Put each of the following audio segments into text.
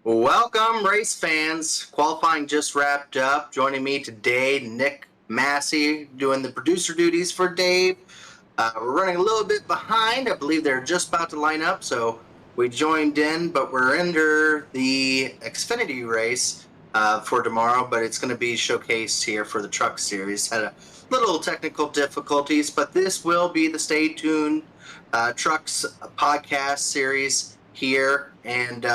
Welcome, race fans. Qualifying just wrapped up. Joining me today, Nick Massey, doing the producer duties for Dave. We're running a little bit behind. I believe they're just about to line up, so we joined in, but we're under the Xfinity race for tomorrow, but it's going to be showcased here for the Truck Series. Had a little technical difficulties, but this will be the Stay Tuned Trucks podcast series here, and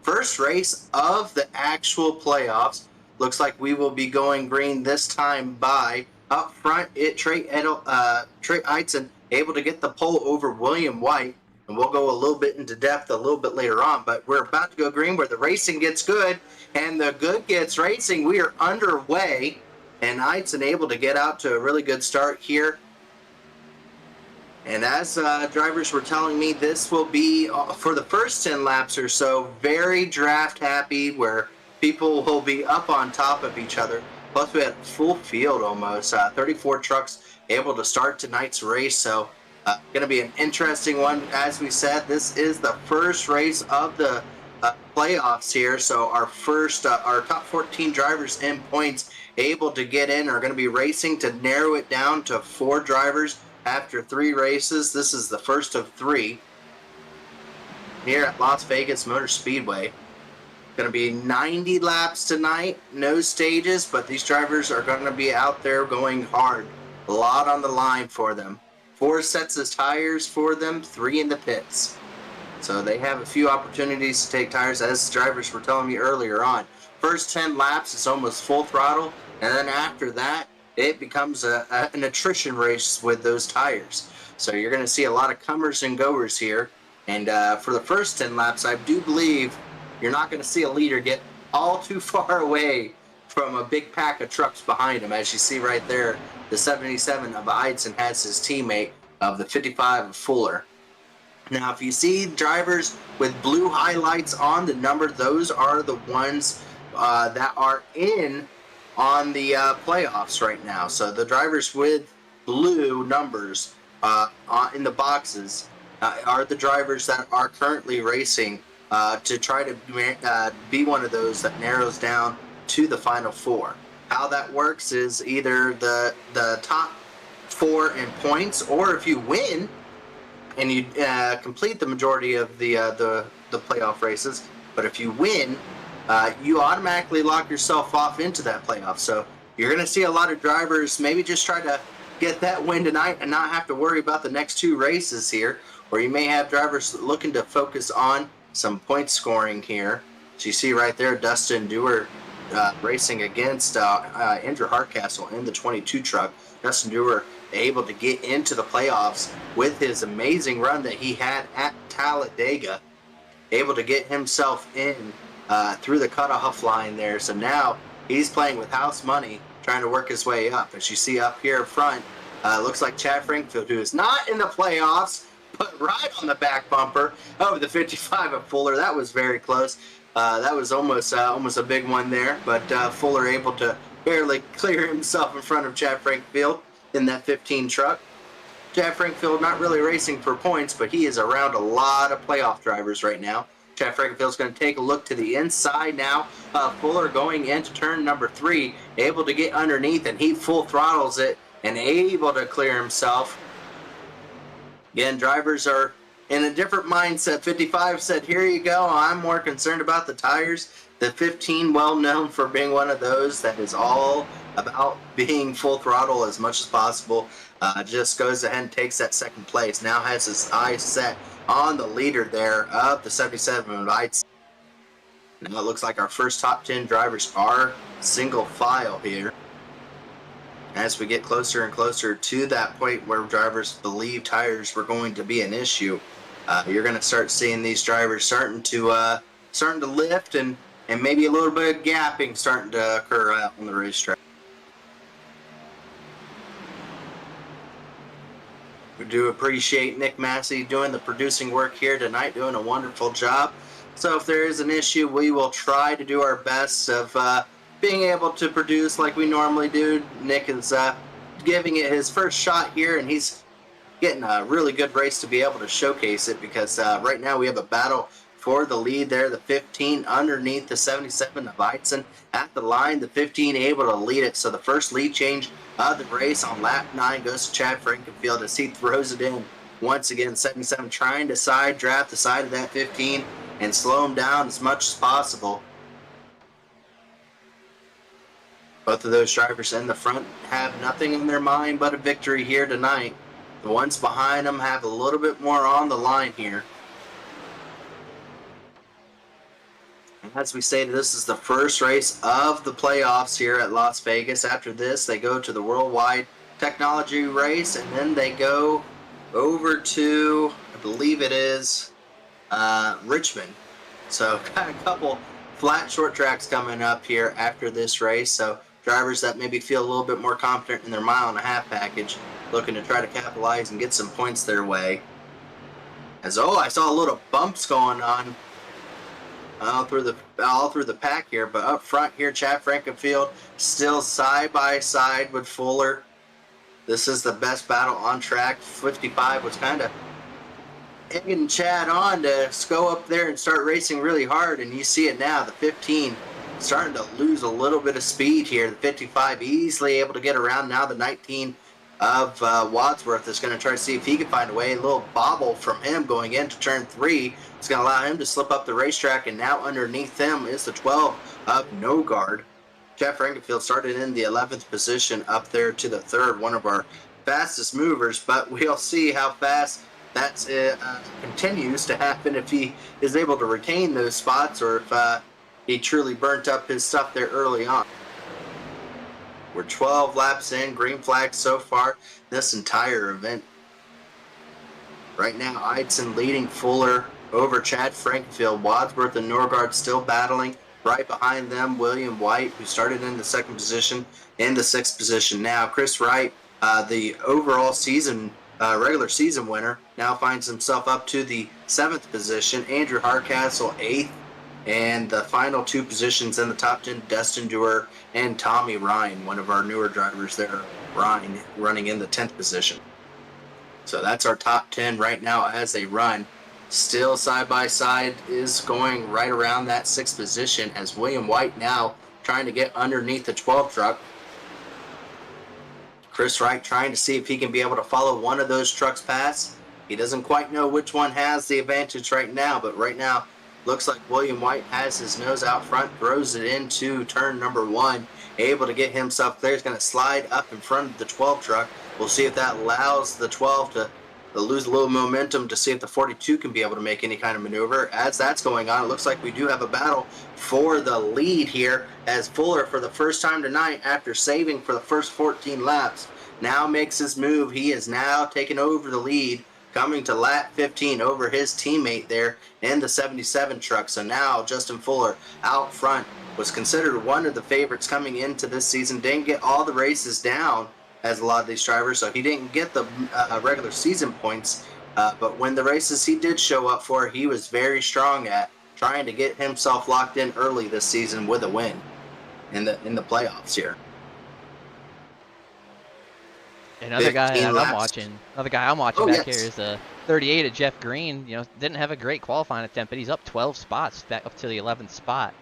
first race of the actual playoffs. Looks like we will be going green this time by up front. Trey Eitzen able to get the pole over William White, and we'll go a little bit into depth a little bit later on. But we're about to go green where the racing gets good and the good gets racing. We are underway, and Eitzen able to get out to a really good start here. And as drivers were telling me, this will be for the first 10 laps or so, very draft happy, where people will be up on top of each other. Plus, we had full field almost, 34 trucks able to start tonight's race. So, going to be an interesting one. As we said, this is the first race of the playoffs here. So, our top 14 drivers in points able to get in are going to be racing to narrow it down to 4 drivers. After 3 races. This is the first of 3 here at Las Vegas Motor Speedway. Going to be 90 laps tonight, no stages, but these drivers are going to be out there going hard. A lot on the line for them. 4 sets of tires for them, 3 in the pits. So they have a few opportunities to take tires, as drivers were telling me earlier on. First 10 laps is almost full throttle, and then after that, it becomes an attrition race with those tires. So you're going to see a lot of comers and goers here. And for the first 10 laps, I do believe you're not going to see a leader get all too far away from a big pack of trucks behind him. As you see right there, the 77 of Eitzen has his teammate of the 55 of Fuller. Now, if you see drivers with blue highlights on the number, those are the ones that are in on the playoffs right now. So the drivers with blue numbers in the boxes are the drivers that are currently racing to try to be one of those that narrows down to the final 4. How that works is either the top 4 in points, or if you win and you complete the majority of the playoff races, but if you win, you automatically lock yourself off into that playoff. So you're going to see a lot of drivers maybe just try to get that win tonight and not have to worry about the next 2 races here. Or you may have drivers looking to focus on some point scoring here. So you see right there, Dustin Dewar racing against Andrew Hardcastle in the 22 truck. Dustin Dewar able to get into the playoffs with his amazing run that he had at Talladega. Able to get himself in through the cutoff line there. So now he's playing with house money, trying to work his way up. As you see up here front, looks like Chad Frankfield, who is not in the playoffs, but right on the back bumper of the 55 of Fuller. That was very close. That was almost a big one there, but Fuller able to barely clear himself in front of Chad Frankfield in that 15 truck. Chad Frankfield not really racing for points, but he is around a lot of playoff drivers right now. Chad Frankfield's going to take a look to the inside now. Fuller going into turn number 3, able to get underneath, and he full throttles it and able to clear himself. Again, drivers are in a different mindset. 55 said, here you go, I'm more concerned about the tires. The 15, well known for being one of those that is all about being full throttle as much as possible. Just goes ahead and takes that second place. Now has his eyes set on the leader there of the 77 of Eitzen. Now it looks like our first top 10 drivers are single file here. As we get closer and closer to that point where drivers believe tires were going to be an issue, you're going to start seeing these drivers starting to lift and maybe a little bit of gapping starting to occur out on the racetrack. We do appreciate Nick Massey doing the producing work here tonight, doing a wonderful job. So if there is an issue, we will try to do our best of being able to produce like we normally do. Nick is giving it his first shot here, and he's getting a really good race to be able to showcase it, because right now we have a battle for the lead there. The 15 underneath the 77 of Eitzen at the line. The 15 able to lead it. So the first lead change of the race on lap 9 goes to Chad Frankenfield as he throws it in. Once again, 77 trying to side draft the side of that 15 and slow him down as much as possible. Both of those drivers in the front have nothing in their mind but a victory here tonight. The ones behind them have a little bit more on the line here. And as we stated, this is the first race of the playoffs here at Las Vegas. After this, they go to the Worldwide Technology race, and then they go over to, I believe it is, Richmond. So got a couple flat short tracks coming up here after this race. So drivers that maybe feel a little bit more confident in their mile-and-a-half package, looking to try to capitalize and get some points their way. As I saw a little bumps going on all through the pack here, but up front here, Chad Frankenfield still side by side with Fuller. This is the best battle on track. 55 was kind of egging Chad on to go up there and start racing really hard, and you see it now. The 15 starting to lose a little bit of speed here. The 55 easily able to get around now. The 19 of Wadsworth is going to try to see if he can find a way. A little bobble from him going into turn 3. It's going to allow him to slip up the racetrack, and now underneath him is the 12 of No Guard. Jeff Frankenfield started in the 11th position up there to the 3rd, one of our fastest movers, but we'll see how fast that continues to happen if he is able to retain those spots, or if he truly burnt up his stuff there early on. We're 12 laps in, green flag so far this entire event. Right now, Eitzen leading Fuller over Chad Frankenfield. Wadsworth and Norgard still battling. Right behind them, William White, who started in the 2nd position, in the 6th position now. Chris Wright, the overall season, regular season winner, now finds himself up to the 7th position. Andrew Hardcastle, 8th. And the final 2 positions in the top 10, Dustin Dewar and Tommy Ryan, one of our newer drivers there, Ryan, running in the 10th position. So that's our top 10 right now as they run. Still side by side is going right around that 6th position, as William White now trying to get underneath the 12 truck. Chris Wright trying to see if he can be able to follow one of those trucks past. He doesn't quite know which one has the advantage right now, but right now looks like William White has his nose out front, throws it into turn number 1, able to get himself clear. He's going to slide up in front of the 12 truck. We'll see if that allows the 12 to lose a little momentum to see if the 42 can be able to make any kind of maneuver. As that's going on, it looks like we do have a battle for the lead here, as Fuller, for the first time tonight, after saving for the first 14 laps, now makes his move. He is now taking over the lead, coming to lap 15 over his teammate there in the 77 truck. So now Justin Fuller out front, was considered one of the favorites coming into this season. Didn't get all the races down as a lot of these drivers, so he didn't get the regular season points. But when the races he did show up for, he was very strong at trying to get himself locked in early this season with a win in the playoffs here. Another guy I'm watching back here is 38 of Jeff Green. Didn't have a great qualifying attempt, but he's up 12 spots back up to the 11th spot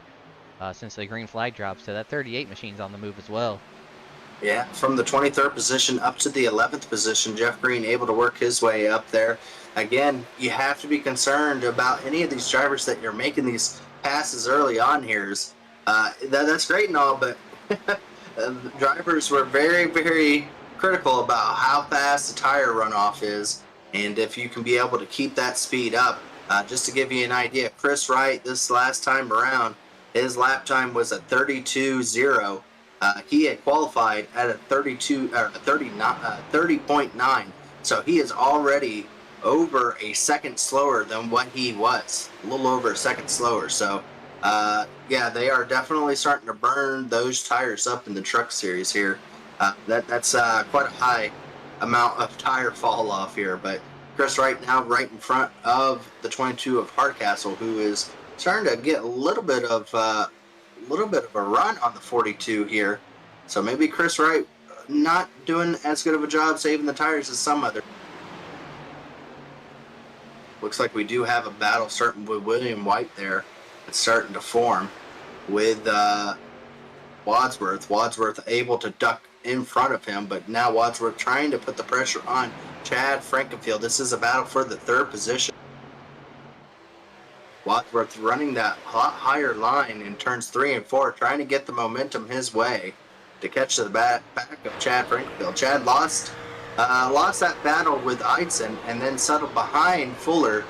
since the green flag dropped. So that 38 machine's on the move as well. Yeah, from the 23rd position up to the 11th position, Jeff Green able to work his way up there. Again, you have to be concerned about any of these drivers that you're making these passes early on here. That's great and all, but drivers were very, very critical about how fast the tire runoff is, and if you can be able to keep that speed up. Just to give you an idea, Chris Wright, this last time around, his lap time was a 32.0. He had qualified at a 30.9, so he is already over a second slower than what he was, a little over a second slower. So yeah, they are definitely starting to burn those tires up in the truck series here. That's quite a high amount of tire fall off here, but Chris Wright now right in front of the 22 of Hardcastle, who is starting to get a little bit of a run on the 42 here. So maybe Chris Wright not doing as good of a job saving the tires as some other. looks like we do have a battle starting with William White there. It's starting to form with Wadsworth. Wadsworth able to duck in front of him, but now Wadsworth trying to put the pressure on Chad Frankenfield. This is a battle for the third position. Wadsworth running that higher line in turns 3 and 4, trying to get the momentum his way to catch the back of Chad Frankenfield. Chad lost that battle with Eidson and then settled behind Fuller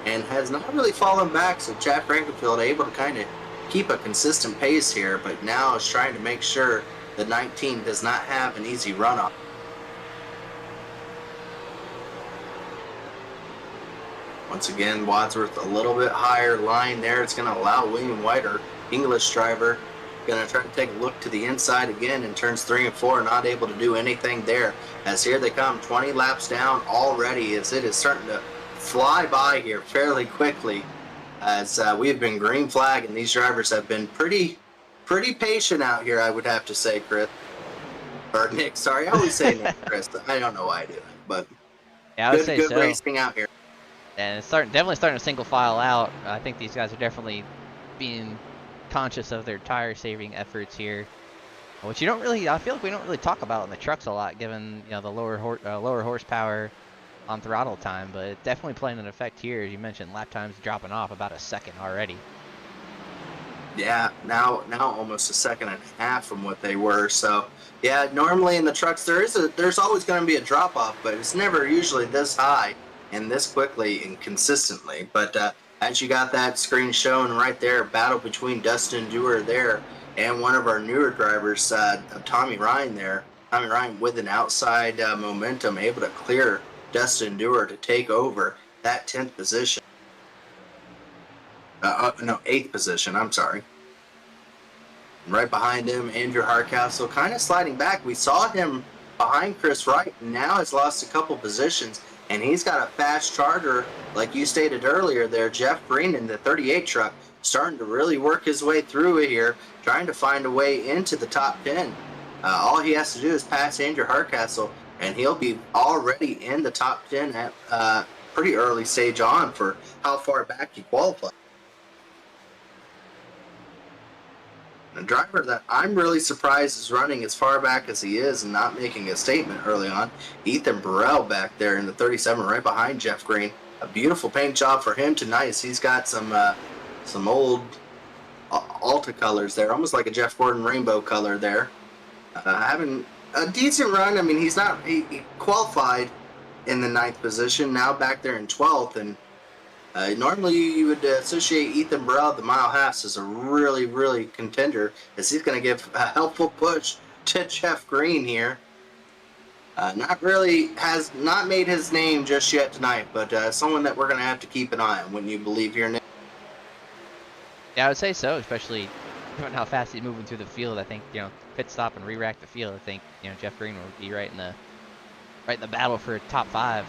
and has not really fallen back, so Chad Frankenfield able to kind of keep a consistent pace here, but now is trying to make sure the 19 does not have an easy run-up. Once again, Wadsworth a little bit higher line there. It's going to allow William White, our English driver, going to try to take a look to the inside again in turns 3 and 4, not able to do anything there. As here they come, 20 laps down already, as it is starting to fly by here fairly quickly. As we've been green flag, and these drivers have been pretty patient out here, I would have to say, Chris. Or Nick, sorry. I always say Nick, Chris. I don't know why I do that, but yeah, I would say good so. racing out here. And it's definitely starting to single file out. I think these guys are definitely being conscious of their tire saving efforts here, which I feel like we don't really talk about in the trucks a lot, given the lower horsepower on throttle time, but it's definitely playing an effect here. As you mentioned, lap times dropping off about a second already. Yeah, now almost a second and a half from what they were. So yeah, normally in the trucks there's always going to be a drop off, but it's never usually this high and this quickly and consistently. But as you got that screen showing right there, battle between Dustin Dewar there and one of our newer drivers, Tommy Ryan there. Tommy Ryan with an outside momentum, able to clear Dustin Dewar to take over that 10th position. No, 8th position, I'm sorry. Right behind him, Andrew Hardcastle kind of sliding back. We saw him behind Chris Wright, now has lost a couple positions, and he's got a fast charger, like you stated earlier there, Jeff Green in the 38 truck, starting to really work his way through here, trying to find a way into the top 10. All he has to do is pass Andrew Hardcastle, and he'll be already in the top 10 at pretty early stage on for how far back he qualified. A driver that I'm really surprised is running as far back as he is and not making a statement early on. Ethan Burrell back there in the 37 right behind Jeff Green. A beautiful paint job for him tonight as he's got some old Alta colors there, almost like a Jeff Gordon rainbow color there. Having a decent run. I mean, he qualified in the 9th position, now back there in 12th, and normally you would associate Ethan Burrell, the mile halves, as a really contender, as he's going to give a helpful push to Jeff Green here. Has not made his name just yet tonight, but someone that we're going to have to keep an eye on, wouldn't you believe, here, Nick? Yeah, I would say so, especially given how fast he's moving through the field. I think, pit stop and re-rack the field. I think, Jeff Green will be right in the battle for top 5.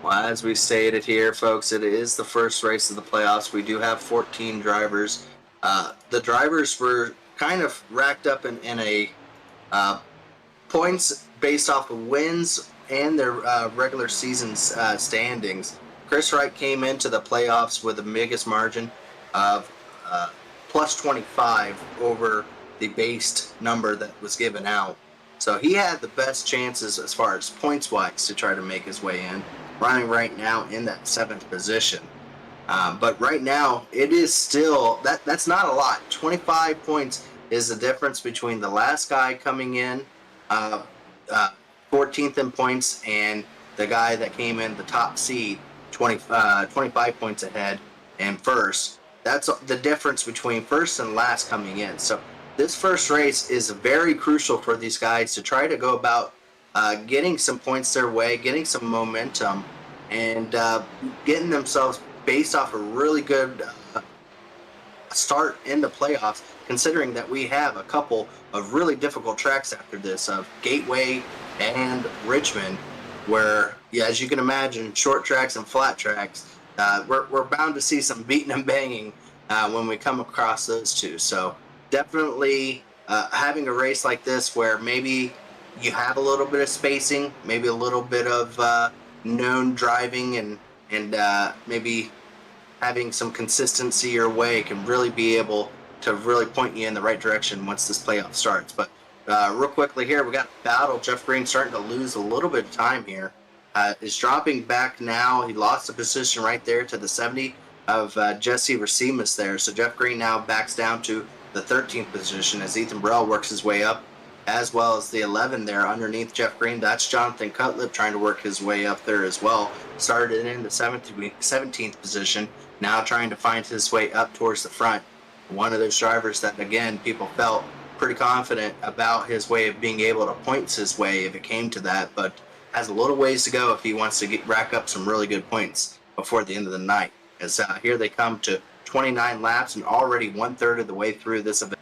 Well, as we stated here, folks, it is the first race of the playoffs. We do have 14 drivers. The drivers were kind of racked up in a points based off of wins and their regular season standings. Chris Wright came into the playoffs with the biggest margin of plus 25 over the based number that was given out. So he had the best chances as far as points-wise to try to make his way in, running right now in that 7th position. But right now, it is still, that's not a lot. 25 points is the difference between the last guy coming in 14th in points and the guy that came in the top seed 25 points ahead and first. That's the difference between first and last coming in. So this first race is very crucial for these guys to try to go about getting some points their way, getting some momentum, and getting themselves based off a really good start in the playoffs, considering that we have a couple of really difficult tracks after this, of Gateway and Richmond, where, yeah, as you can imagine, short tracks and flat tracks, we're bound to see some beating and banging when we come across those two. So definitely having a race like this where maybe you have a little bit of spacing, maybe a little bit of known driving and maybe having some consistency your way can really be able to really point you in the right direction once this playoff starts. But real quickly here, we got a battle. Jeff Green starting to lose a little bit of time here. Is dropping back now. He lost the position right there to the 70 of Jesse Racimus there. So Jeff Green now backs down to the 13th position as Ethan Burrell works his way up, as well as the 11 there underneath Jeff Green. That's Jonathan Cutlip trying to work his way up there as well. Started in the 17th position, now trying to find his way up towards the front. One of those drivers that, again, people felt pretty confident about his way of being able to points his way if it came to that, but has a little ways to go if he wants to rack up some really good points before the end of the night. As here they come to 29 laps and already 1/3 of the way through this event.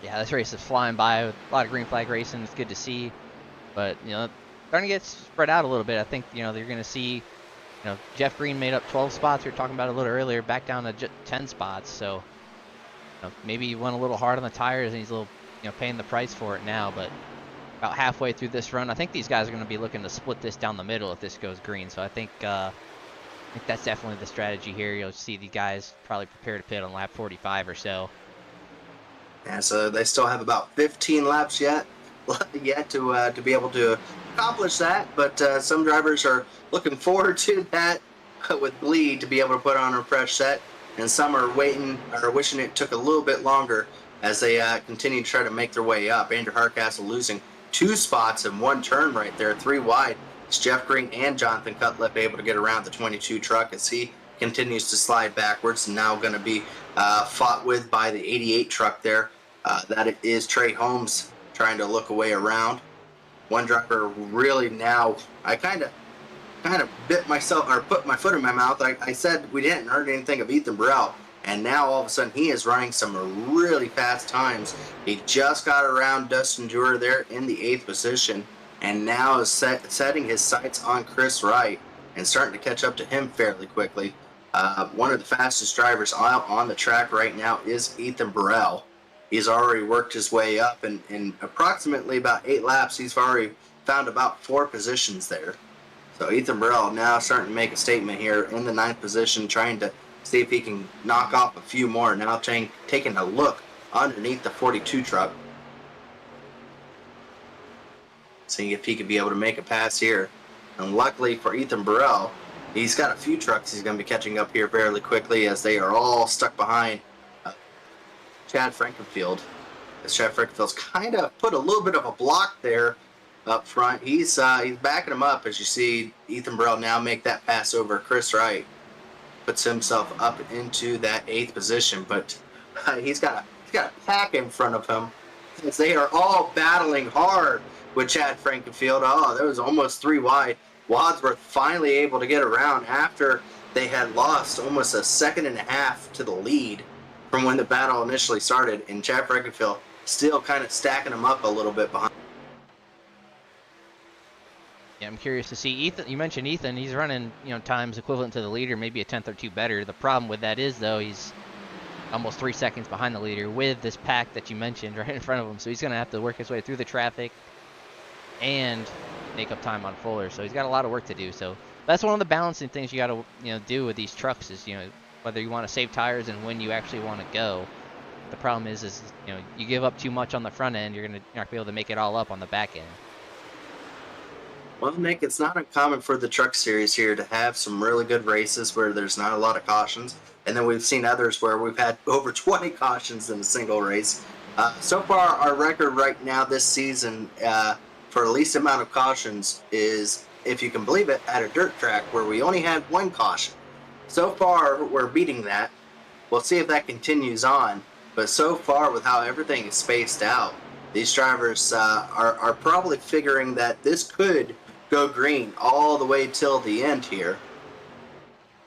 Yeah, this race is flying by with a lot of green flag racing. It's good to see, but starting to get spread out a little bit. I think they're going to see, Jeff Green made up 12 spots. We were talking about a little earlier, back down to 10 spots. So maybe he went a little hard on the tires and he's a little paying the price for it now. But about halfway through this run, I think these guys are going to be looking to split this down the middle if this goes green. So I think that's definitely the strategy here. You'll see the guys probably prepare to pit on lap 45 or so. Yeah, so they still have about 15 laps yet to be able to accomplish that. But some drivers are looking forward to that with glee to be able to put on a fresh set, and some are waiting or wishing it took a little bit longer as they continue to try to make their way up. Andrew Hardcastle losing 2 spots in one turn right there, 3 wide. It's Jeff Green and Jonathan Cutlip able to get around the 22 truck as he continues to slide backwards, and now going to be fought with by the 88 truck there. That is Trey Holmes trying to look away around. One driver really now, I kind of bit myself or put my foot in my mouth. I said we didn't heard anything of Ethan Burrell, and now all of a sudden he is running some really fast times. He just got around Dustin Dewar there in the 8th position, and now is setting his sights on Chris Wright and starting to catch up to him fairly quickly. One of the fastest drivers out on the track right now is Ethan Burrell. He's already worked his way up, and in approximately about 8 laps, he's already found about 4 positions there. So Ethan Burrell now starting to make a statement here in the 9th position, trying to see if he can knock off a few more. Now taking a look underneath the 42 truck, seeing if he could be able to make a pass here. And luckily for Ethan Burrell, he's got a few trucks he's going to be catching up here fairly quickly, as they are all stuck behind Chad Frankenfield. As Chad Frankenfield's kind of put a little bit of a block there up front. He's backing him up as you see Ethan Burrell now make that pass over Chris Wright. Puts himself up into that 8th position, but he's got a pack in front of him as they are all battling hard with Chad Frankenfield. Oh, that was almost 3 wide. Wadsworth finally able to get around after they had lost almost a 1.5 seconds to the lead from when the battle initially started, and Chad Frankenfield still kind of stacking them up a little bit behind. Yeah, I'm curious to see Ethan. You mentioned Ethan. He's running, times equivalent to the leader, maybe a 10th or 2 better. The problem with that is, though, he's almost 3 seconds behind the leader with this pack that you mentioned right in front of him. So he's going to have to work his way through the traffic and make up time on Fuller. So he's got a lot of work to do. So that's one of the balancing things you got to, do with these trucks is, whether you want to save tires and when you actually want to go. The problem is you give up too much on the front end, you're not gonna be able to make it all up on the back end. Well, Nick, it's not uncommon for the truck series here to have some really good races where there's not a lot of cautions, and then we've seen others where we've had over 20 cautions in a single race. So far, our record right now this season for the least amount of cautions is, if you can believe it, at a dirt track where we only had 1 caution. So far, we're beating that. We'll see if that continues on. But so far, with how everything is spaced out, these drivers are probably figuring that this could go green all the way till the end here.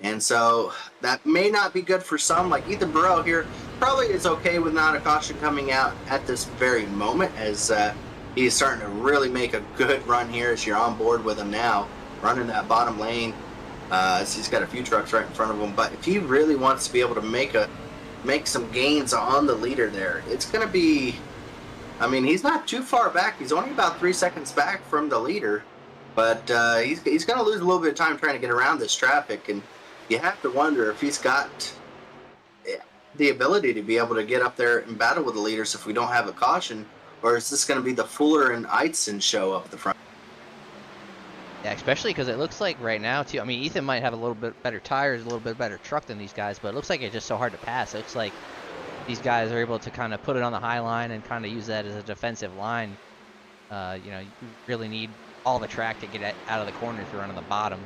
And so that may not be good for some. Like Ethan Burrell here probably is okay with not a caution coming out at this very moment, as he's starting to really make a good run here as you're on board with him now, running that bottom lane. So he's got a few trucks right in front of him, but if he really wants to be able to make some gains on the leader there, it's going to be, he's not too far back. He's only about 3 seconds back from the leader, But he's going to lose a little bit of time trying to get around this traffic, and you have to wonder if he's got the ability to be able to get up there and battle with the leaders if we don't have a caution, or is this going to be the Fuller and Eitzen show up the front? Yeah, especially because it looks like right now, too. I mean, Ethan might have a little bit better tires, a little bit better truck than these guys, but it looks like it's just so hard to pass. It looks like these guys are able to kind of put it on the high line and kind of use that as a defensive line. You know, you really need all the track to get out of the corner if you're running the bottom.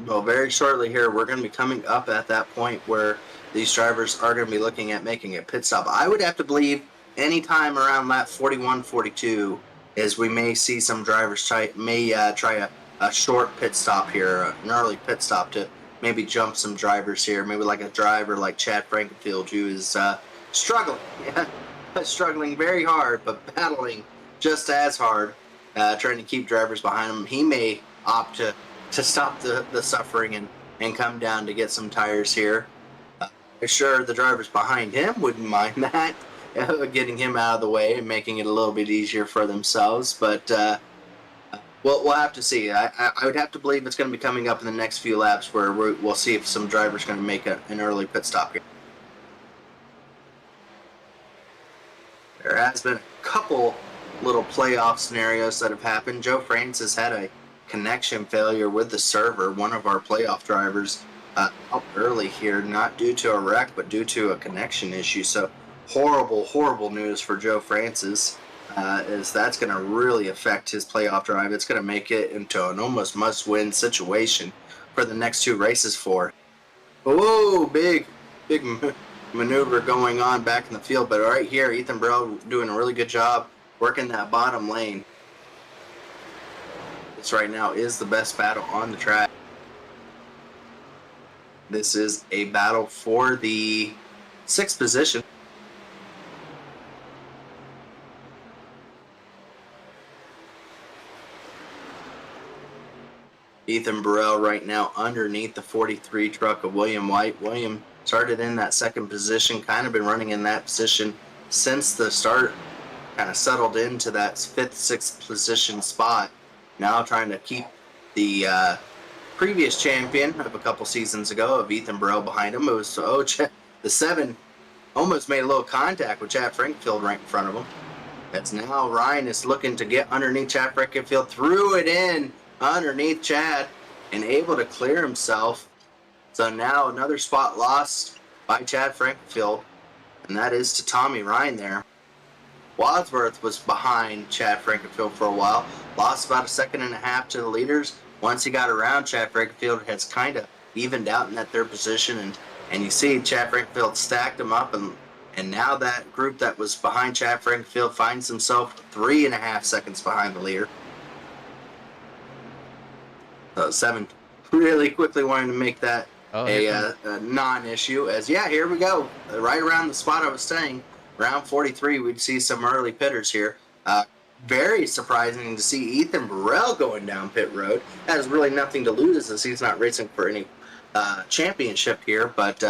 Well, very shortly here, we're going to be coming up at that point where these drivers are going to be looking at making a pit stop. I would have to believe anytime around lap 41, 42 is we may see some drivers try a short pit stop here, an early pit stop to maybe jump some drivers here. Maybe like a driver like Chad Frankenfield, who is struggling, struggling very hard, but battling just as hard, trying to keep drivers behind him. He may opt to stop the suffering and come down to get some tires here. I'm sure the drivers behind him wouldn't mind that, getting him out of the way and making it a little bit easier for themselves. But we'll have to see. I would have to believe it's going to be coming up in the next few laps where we'll see if some drivers are going to make an early pit stop here. There has been a couple little playoff scenarios that have happened. Joe Francis had a connection failure with the server, one of our playoff drivers, up early here, not due to a wreck, but due to a connection issue. So horrible news for Joe Francis, as that's going to really affect his playoff drive. It's going to make it into an almost must-win situation for the next two races for. Whoa, big maneuver going on back in the field, but right here, Ethan Burrell doing a really good job working that bottom lane. This right now is the best battle on the track. This is a battle for the 6th position. Ethan Burrell right now underneath the 43 truck of William White. William started in that 2nd position, kind of been running in that position since the start, kind of settled into that 5th, 6th position spot. Now trying to keep the previous champion of a couple seasons ago of Ethan Burrell behind him. It was the 7 almost made a little contact with Chad Frankenfield right in front of him. That's now Ryan is looking to get underneath Chad Frankenfield, threw it in underneath Chad and able to clear himself. So now another spot lost by Chad Frankenfield, and that is to Tommy Ryan there. Wadsworth was behind Chad Frankenfield for a while, lost about 1.5 seconds to the leaders. Once he got around, Chad Frankenfield has kind of evened out in that 3rd position, and you see Chad Frankenfield stacked him up, and now that group that was behind Chad Frankenfield finds himself 3.5 seconds behind the leader. So 7 really quickly wanting to make that a non-issue, as here we go, right around the spot I was saying. Round 43, we'd see some early pitters here. Very surprising to see Ethan Burrell going down pit road. Has really nothing to lose as he's not racing for any championship here. But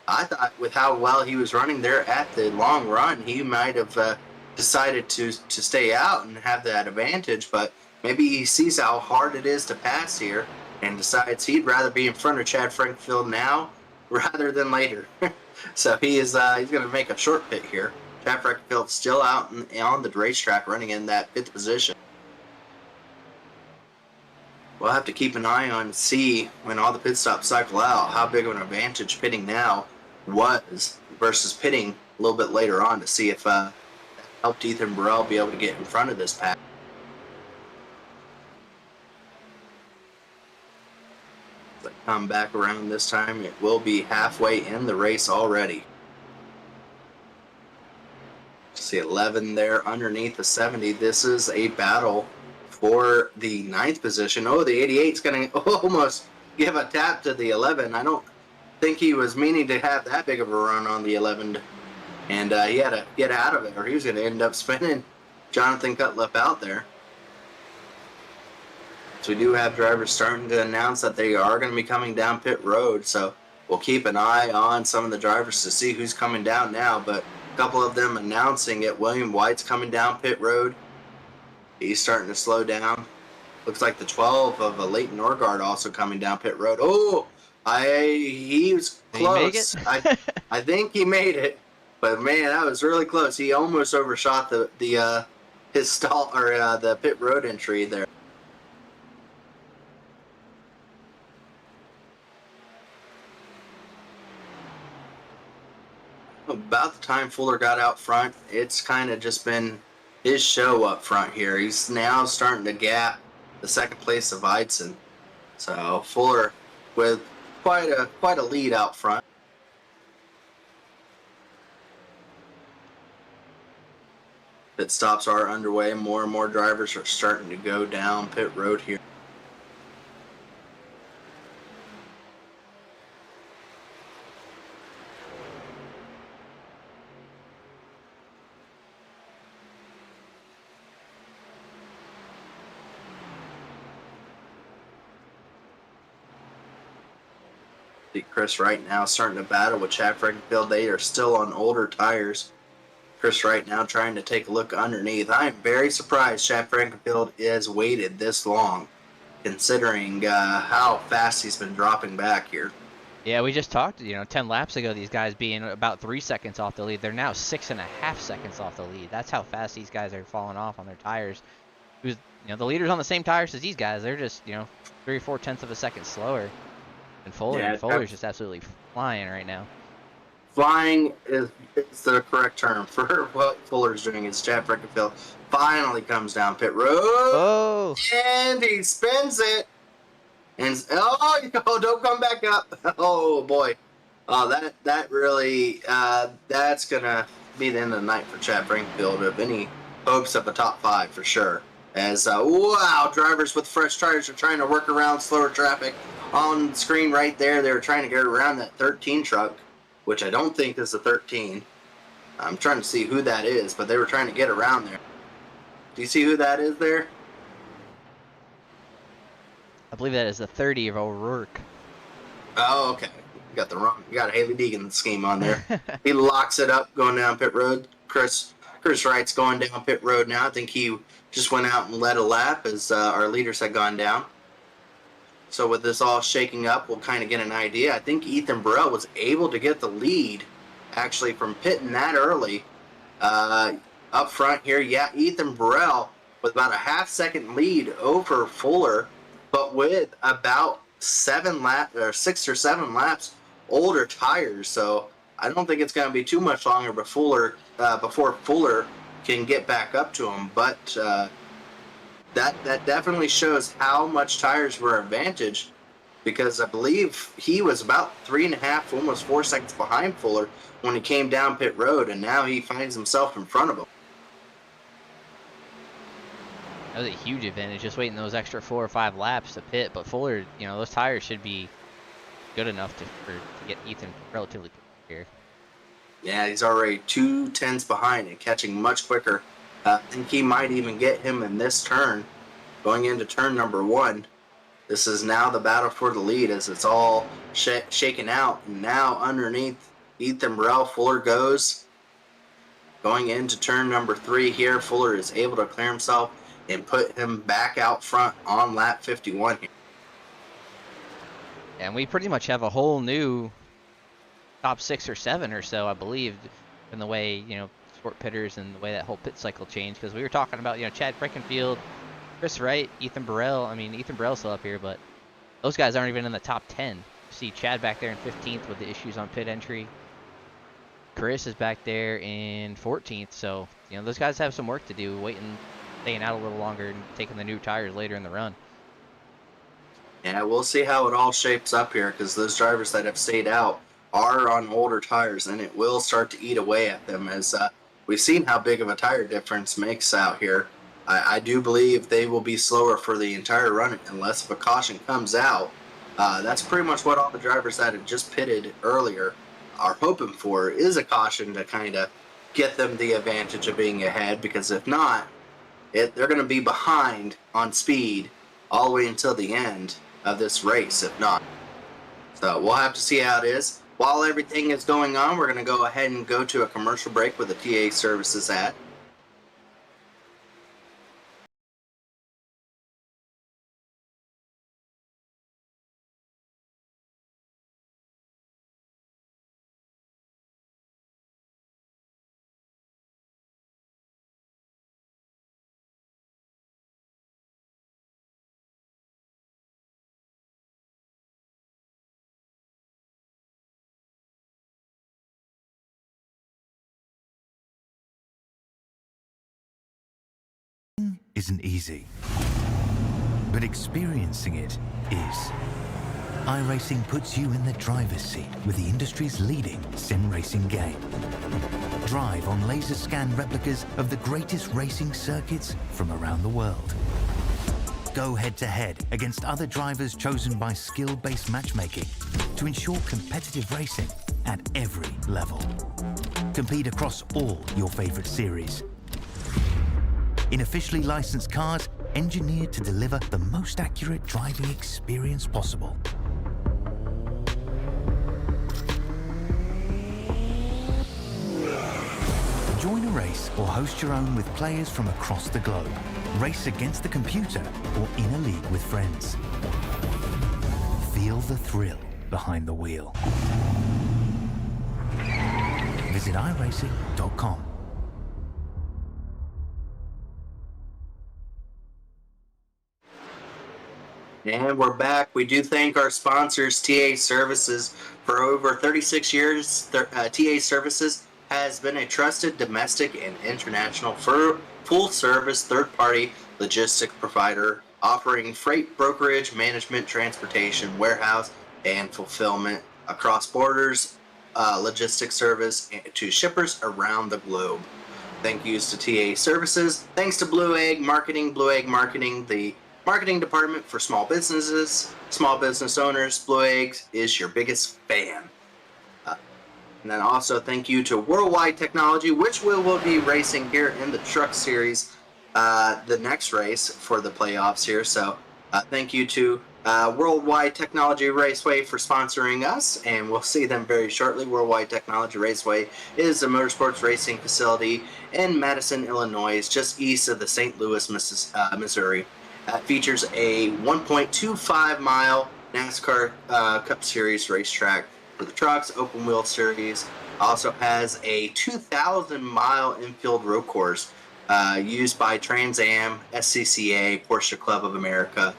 I thought with how well he was running there at the long run, he might have decided to stay out and have that advantage. But maybe he sees how hard it is to pass here and decides he'd rather be in front of Chad Frankenfield now rather than later. So he's going to make a short pit here. Chad Frankenfield still out on the racetrack running in that 5th position. We'll have to keep an eye on, see when all the pit stops cycle out, how big of an advantage pitting now was versus pitting a little bit later on to see if that helped Ethan Burrell be able to get in front of this pack. Come back around this time, it will be halfway in the race already. See 11 there underneath the 70. This is a battle for the 9th position. Oh, the 88 is going to almost give a tap to the 11. I don't think he was meaning to have that big of a run on the 11, and he had to get out of it, or he was going to end up spinning Jonathan Cutlip out there. So we do have drivers starting to announce that they are going to be coming down pit road, so we'll keep an eye on some of the drivers to see who's coming down now, but a couple of them announcing it. William White's coming down pit road. He's starting to slow down. Looks like the 12 of Leighton Norgard also coming down pit road. Oh, he was Did he make close. it? I think he made it, but man, that was really close. He almost overshot his stall or the pit road entry there. About the time Fuller got out front, it's kind of just been his show up front here. He's now starting to gap the second place of Eidson. So Fuller with quite a lead out front. Pit stops are underway. More and more drivers are starting to go down pit road here. Chris Wright now starting to battle with Chad Frankenfield. They are still on older tires. Chris Wright now trying to take a look underneath. I am very surprised Chad Frankenfield has waited this long, considering how fast he's been dropping back here. Yeah, we just talked, 10 laps ago, these guys being about 3 seconds off the lead. They're now 6.5 seconds off the lead. That's how fast these guys are falling off on their tires. The leader's on the same tires as these guys. They're just, 3 or 4 tenths of a second slower than Fuller. Yeah, Fuller's just absolutely flying right now. Flying is the correct term for what Fuller's doing. Is Chad Frankenfield finally comes down pit road. Oh! And he spins it. And don't come back up. Oh boy. Oh, that really that's gonna be the end of the night for Chad Frankenfield of any hopes of a top 5 for sure. As wow, drivers with fresh tires are trying to work around slower traffic. On screen right there, they were trying to get around that 13 truck, which I don't think is a 13. I'm trying to see who that is, but they were trying to get around there. Do you see who that is there? I believe that is the 30 of O'Rourke. Oh, okay. You got a Haley Deegan scheme on there. He locks it up going down pit road. Chris Wright's going down pit road now. I think he just went out and led a lap as our leaders had gone down. So with this all shaking up, we'll kind of get an idea. I think Ethan Burrell was able to get the lead, actually, from pitting that early. Up front here, yeah, Ethan Burrell with about a half-second lead over Fuller, but with about 6 or 7 laps older tires. So I don't think it's going to be too much longer before Fuller can get back up to him. But that definitely shows how much tires were advantage, because I believe he was about 3.5, almost 4 seconds behind Fuller when he came down pit road, and now he finds himself in front of him. That was a huge advantage, just waiting those extra 4 or 5 laps to pit. But Fuller, those tires should be good enough to get Ethan relatively quick here. Yeah, he's already 2 tenths behind and catching much quicker. I think he might even get him in this turn, going into turn number 1. This is now the battle for the lead as it's all shaken out. And now underneath Ethan Burrell, Fuller goes. Going into turn number 3 here, Fuller is able to clear himself and put him back out front on lap 51 here. And we pretty much have a whole new top 6 or 7 or so, I believe, in the way, sport pitters and the way that whole pit cycle changed. Because we were talking about, Chad Frankenfield, Chris Wright, Ethan Burrell. I mean, Ethan Burrell's still up here, but those guys aren't even in the top 10. You see Chad back there in 15th with the issues on pit entry. Chris is back there in 14th. So, those guys have some work to do, staying out a little longer and taking the new tires later in the run. Yeah, we'll see how it all shapes up here, because those drivers that have stayed out are on older tires, and it will start to eat away at them, as we've seen how big of a tire difference makes out here. I do believe they will be slower for the entire run unless if a caution comes out. That's pretty much what all the drivers that have just pitted earlier are hoping for, is a caution to kind of get them the advantage of being ahead, because if not, they're going to be behind on speed all the way until the end of this race, if not. So we'll have to see how it is. While everything is going on, we're going to go ahead and go to a commercial break with a TA services ad. isn't easy, but experiencing it is. iRacing puts you in the driver's seat with the industry's leading sim racing game. Drive on laser scan replicas of the greatest racing circuits from around the world. Go head-to-head against other drivers chosen by skill-based matchmaking to ensure competitive racing at every level. Compete across all your favorite series. In officially licensed cars, engineered to deliver the most accurate driving experience possible. Join a race or host your own with players from across the globe. Race against the computer or in a league with friends. Feel the thrill behind the wheel. Visit iRacing.com. And we're back. We do thank our sponsors, TA Services. For over 36 years, TA Services has been a trusted domestic and international full-service third-party logistic provider offering freight brokerage, management, transportation, warehouse, and fulfillment across borders, logistics service to shippers around the globe. Thank yous to TA Services. Thanks to Blue Egg Marketing, the marketing department for small businesses, small business owners. Blue Egg is your biggest fan. And then also thank you to Worldwide Technology, which we will be racing here in the Truck Series, the next race for the playoffs here. So thank you to Worldwide Technology Raceway for sponsoring us, and we'll see them very shortly. Worldwide Technology Raceway is a motorsports racing facility in Madison, Illinois, just east of the St. Louis, Missouri. Features a 1.25 mile NASCAR Cup Series racetrack for the trucks, open wheel series. Also has a 2,000 mile infield road course used by Trans Am, SCCA, Porsche Club of America.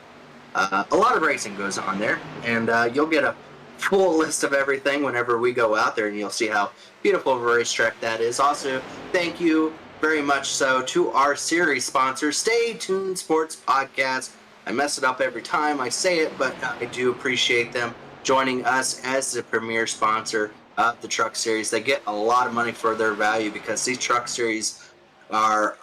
A lot of racing goes on there, and you'll get a full list of everything whenever we go out there, and you'll see how beautiful of a racetrack that is. Also, thank you very much so to our series sponsor, Stay Tuned Sports Podcast. I mess it up every time I say it, but I do appreciate them joining us as the premier sponsor of the Truck Series. They get a lot of money for their value because these Truck Series are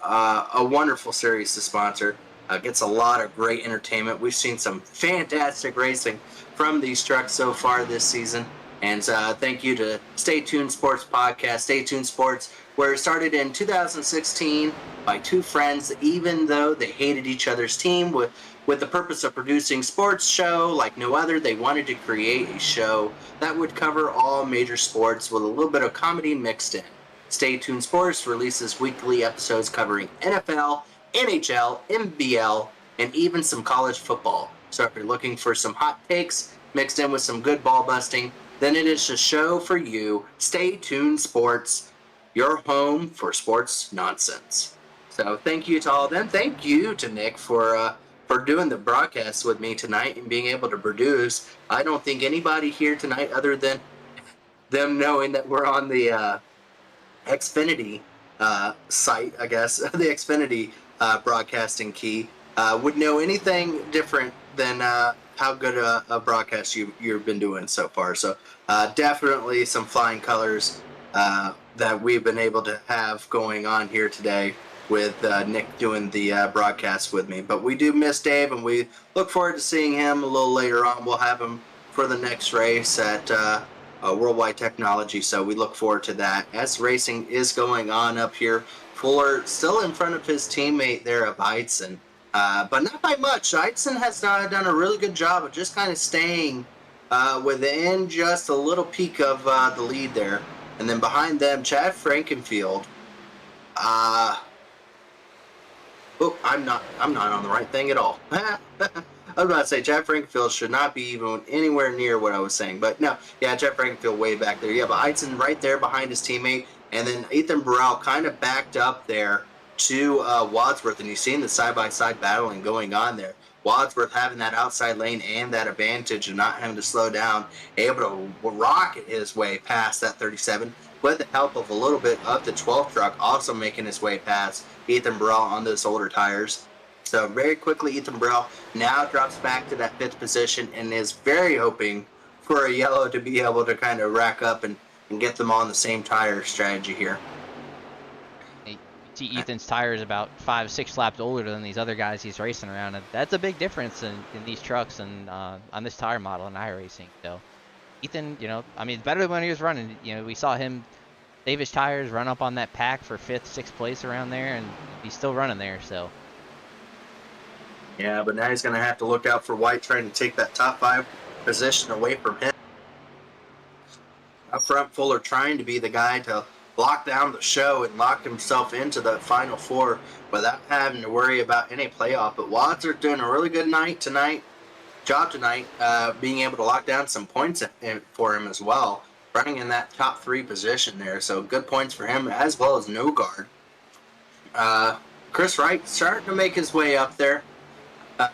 a wonderful series to sponsor. Gets a lot of great entertainment. We've seen some fantastic racing from these trucks so far this season. And thank you to Stay Tuned Sports Podcast, Stay Tuned Sports, where it started in 2016 by two friends, even though they hated each other's team. With the purpose of producing sports show like no other, they wanted to create a show that would cover all major sports with a little bit of comedy mixed in. Stay Tuned Sports releases weekly episodes covering NFL, NHL, NBL, and even some college football. So if you're looking for some hot takes mixed in with some good ball busting, then it is a show for you. Stay Tuned Sports, your home for sports nonsense. So thank you to all of them. Thank you to Nick for doing the broadcast with me tonight and being able to produce. I don't think anybody here tonight, other than them knowing that we're on the Xfinity site, I guess, the Xfinity broadcasting key, would know anything different than how good a broadcast you've been doing so far. So definitely some flying colors that we've been able to have going on here today with Nick doing the broadcast with me. But we do miss Dave, and we look forward to seeing him a little later on. We'll have him for the next race at Worldwide Technology, so we look forward to that. As racing is going on up here, Fuller still in front of his teammate there of Heitzen, but not by much. Heitzen has done a really good job of just kind of staying within just a little peak of the lead there. And then behind them, Chad Frankenfield. I'm not on the right thing at all. I was about to say Chad Frankenfield should not be even anywhere near what I was saying. But no, yeah, Chad Frankenfield way back there. Yeah, but Heitzen right there behind his teammate. And then Ethan Burrell kind of backed up there to Wadsworth. And you've seen the side-by-side battling going on there. Wadsworth having that outside lane and that advantage of not having to slow down, able to rocket his way past that 37 with the help of a little bit of the 12th truck also making his way past Ethan Burrell on those older tires. So very quickly, Ethan Burrell now drops back to that 5th position and is very hoping for a yellow to be able to kind of rack up and get them on the same tire strategy here. You see Ethan's tires about 5-6 laps older than these other guys he's racing around, and that's a big difference in these trucks and on this tire model in iRacing. So Ethan, I mean, better than when he was running. We saw him save his tires, run up on that pack for 5th, 6th place around there, and he's still running there. So yeah, but now he's going to have to look out for White trying to take that top 5 position away from him. Up front, Fuller trying to be the guy to lock down the show and lock himself into the Final 4 without having to worry about any playoff. But Watts are doing a really good job tonight, being able to lock down some points for him as well, running in that top 3 position there. So good points for him as well as Nogard. Chris Wright starting to make his way up there,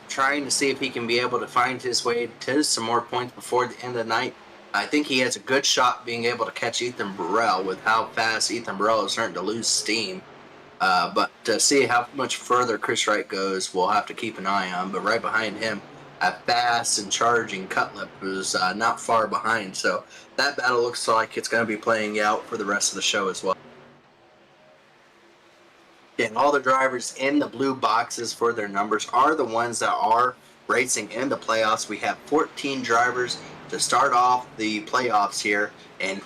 trying to see if he can be able to find his way to some more points before the end of the night. I think he has a good shot being able to catch Ethan Burrell with how fast Ethan Burrell is starting to lose steam. But to see how much further Chris Wright goes, we'll have to keep an eye on. But right behind him, a fast and charging Cutlip who's not far behind. So that battle looks like it's going to be playing out for the rest of the show as well. And all the drivers in the blue boxes for their numbers are the ones that are racing in the playoffs. We have 14 drivers to start off the playoffs here, and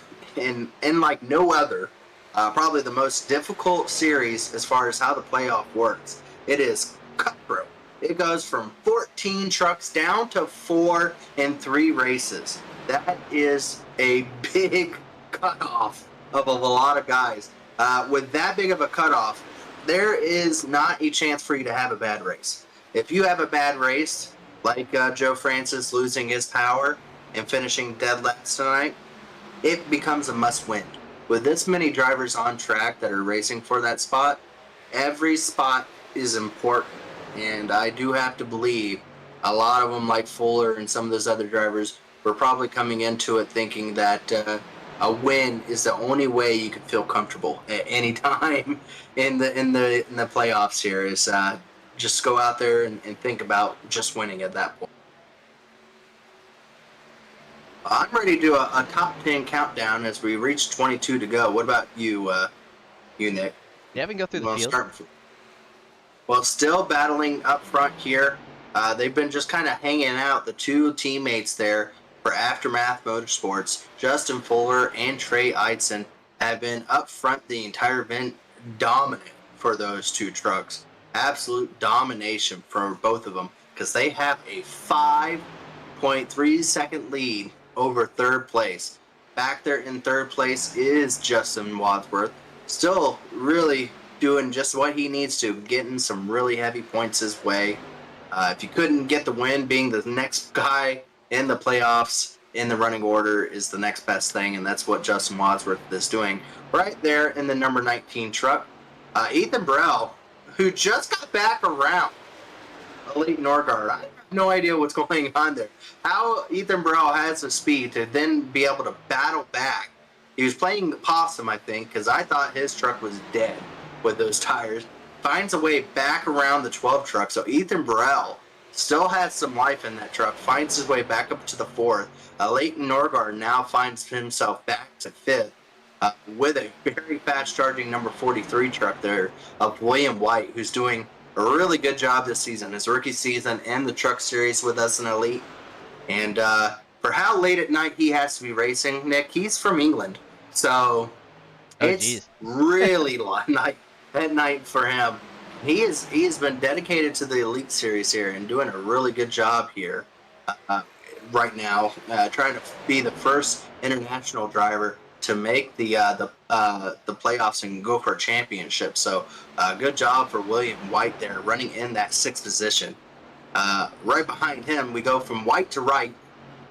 like no other, probably the most difficult series as far as how the playoff works. It is cutthroat. It goes from 14 trucks down to 4 in 3 races. That is a big cutoff of a lot of guys. With that big of a cutoff, there is not a chance for you to have a bad race. If you have a bad race, like Joe Francis losing his power and finishing dead last tonight, it becomes a must-win. With this many drivers on track that are racing for that spot, every spot is important. And I do have to believe a lot of them, like Fuller and some of those other drivers, were probably coming into it thinking that a win is the only way you can feel comfortable at any time in the playoffs here. Is just go out there and think about just winning at that point. I'm ready to do a top 10 countdown as we reach 22 to go. What about you, Nick? Yeah, we can go through the field. Well, still battling up front here. They've been just kind of hanging out. The 2 teammates there for Aftermath Motorsports, Justin Fuller and Trey Eidson, have been up front the entire event, dominant for those 2 trucks. Absolute domination for both of them because they have a 5.3 second lead over 3rd place. Back there in 3rd place is Justin Wadsworth, still really doing just what he needs to, getting some really heavy points his way. If you couldn't get the win, being the next guy in the playoffs in the running order is the next best thing, and that's what Justin Wadsworth is doing right there in the number 19 truck. Ethan Burrell, who just got back around Elite Norgard. I have no idea what's going on there. How Ethan Burrell has the speed to then be able to battle back. He was playing the possum, I think, because I thought his truck was dead with those tires. Finds a way back around the 12 truck. So Ethan Burrell still has some life in that truck. Finds his way back up to the 4th. Leighton Norgard now finds himself back to 5th. With a very fast charging number 43 truck there of William White, who's doing a really good job this season, his rookie season and the truck series with us in Elite. And for how late at night he has to be racing, Nick, he's from England. So it's really late at night for him. He has been dedicated to the Elite series here and doing a really good job here right now, trying to be the first international driver to make the playoffs and go for a championship. So good job for William White there, running in that 6th position. Right behind him, we go from White to Wright,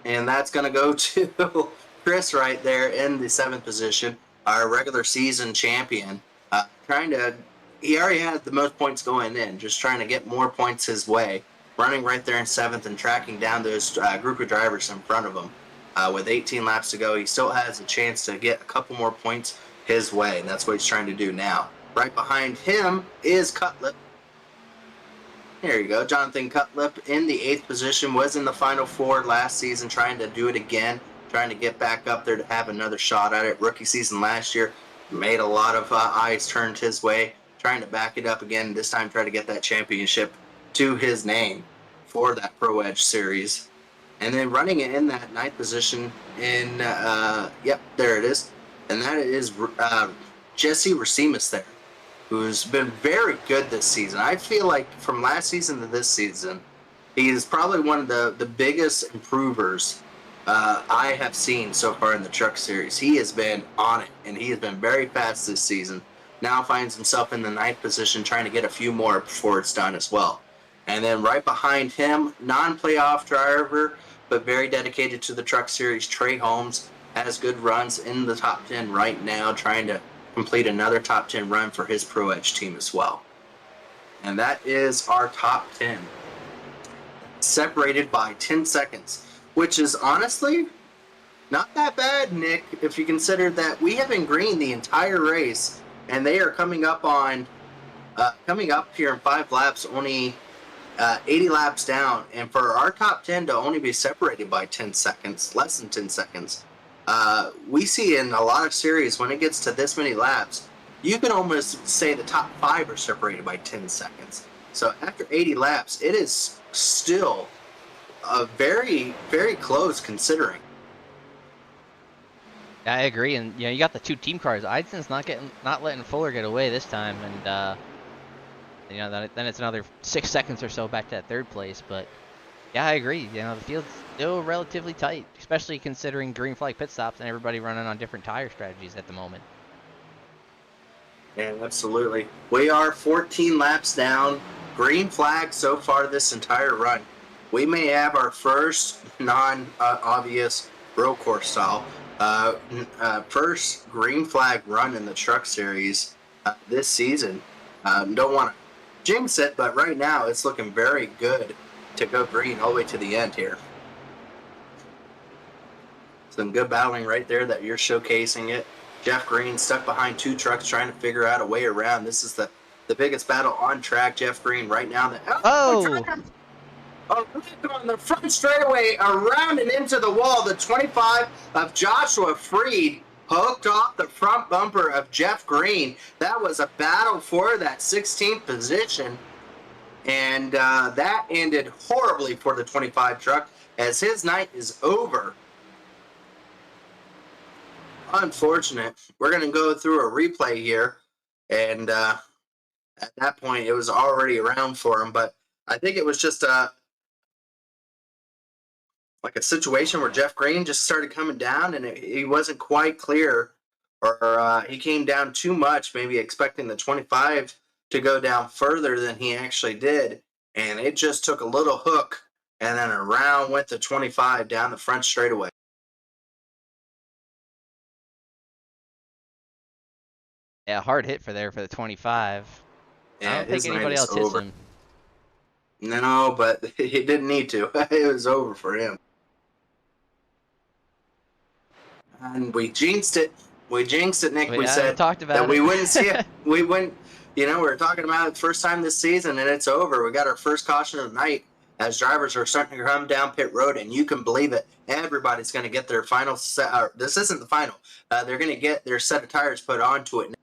and that's going to go to Chris right there in the 7th position, our regular season champion. He already had the most points going in, just trying to get more points his way, running right there in 7th and tracking down those group of drivers in front of him. With 18 laps to go, he still has a chance to get a couple more points his way, and that's what he's trying to do now. Right behind him is Cutlip. There you go. Jonathan Cutlip in the 8th position, was in the Final Four last season, trying to do it again, trying to get back up there to have another shot at it. Rookie season last year, made a lot of eyes turned his way, trying to back it up again, this time try to get that championship to his name for that Pro Edge Series. And then running it in that 9th position in, yep, there it is. And that is Jesse Racimus there, who's been very good this season. I feel like from last season to this season, he is probably one of the biggest improvers I have seen so far in the Truck Series. He has been on it, and he has been very fast this season. Now finds himself in the 9th position, trying to get a few more before it's done as well. And then right behind him, non-playoff driver, but very dedicated to the Truck Series, Trey Holmes, has good runs in the top 10 right now, trying to complete another top 10 run for his Pro Edge team as well. And that is our top 10, separated by 10 seconds, which is honestly not that bad, Nick, if you consider that we have been green the entire race, and they are coming up here in 5 laps, only 80 laps down, and for our top 10 to only be separated by 10 seconds, less than 10 seconds, we see in a lot of series when it gets to this many laps, you can almost say the top 5 are separated by 10 seconds. So after 80 laps, it is still a very, very close considering. I agree, and you got the 2 team cars. Eidson's not letting Fuller get away this time, and then it's another 6 seconds or so back to that 3rd place. But yeah, I agree. The field's still relatively tight, especially considering green flag pit stops and everybody running on different tire strategies at the moment. Yeah, absolutely. We are 14 laps down. Green flag so far this entire run. We may have our first non-obvious road course style, first green flag run in the Truck Series this season. Don't want to jinx it, but right now it's looking very good to go green all the way to the end here. Some good battling right there that you're showcasing it. Jeff Green stuck behind 2 trucks trying to figure out a way around. This is the biggest battle on track. Jeff Green right now. On the front straightaway, around and into the wall. The 25 of Joshua Freed hooked off the front bumper of Jeff Green. That was a battle for that 16th position. And that ended horribly for the 25 truck, as his night is over. Unfortunate. We're going to go through a replay here, and at that point it was already around for him, but I think it was just like a situation where Jeff Green just started coming down, and he wasn't quite clear, or he came down too much, maybe expecting the 25 to go down further than he actually did, and it just took a little hook, and then around went the 25 down the front straightaway. Yeah, hard hit for the 25. Yeah, I don't think anybody else hits him. No, but he didn't need to. It was over for him. And we jinxed it. We jinxed it, Nick. We said talked about that we wouldn't see it. We wouldn't, we were talking about it the first time this season, and it's over. We got our first caution of the night as drivers are starting to come down pit road, and you can believe it. Everybody's going to get their final set. This isn't the final. They're going to get their set of tires put onto it.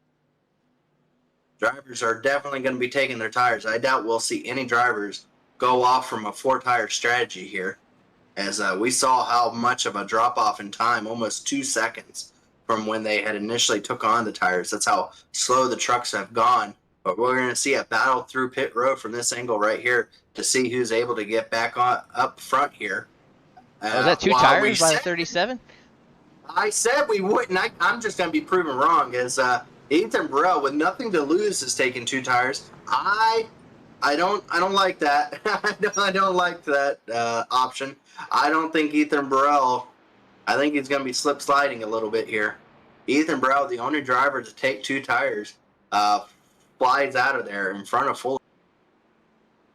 Drivers are definitely going to be taking their tires. I doubt we'll see any drivers go off from a 4-tire strategy here, as we saw how much of a drop-off in time, almost 2 seconds from when they had initially took on the tires. That's how slow the trucks have gone. But we're going to see a battle through pit road from this angle right here to see who's able to get back on up front here. Was that 2 tires by the 37? I said we wouldn't. I'm just going to be proven wrong, as Ethan Burrell, with nothing to lose, is taking 2 tires. I don't like that. I don't like that option. I don't think Ethan Burrell. I think he's going to be slip sliding a little bit here. Ethan Burrell, the only driver to take 2 tires, flies out of there in front of Fuller.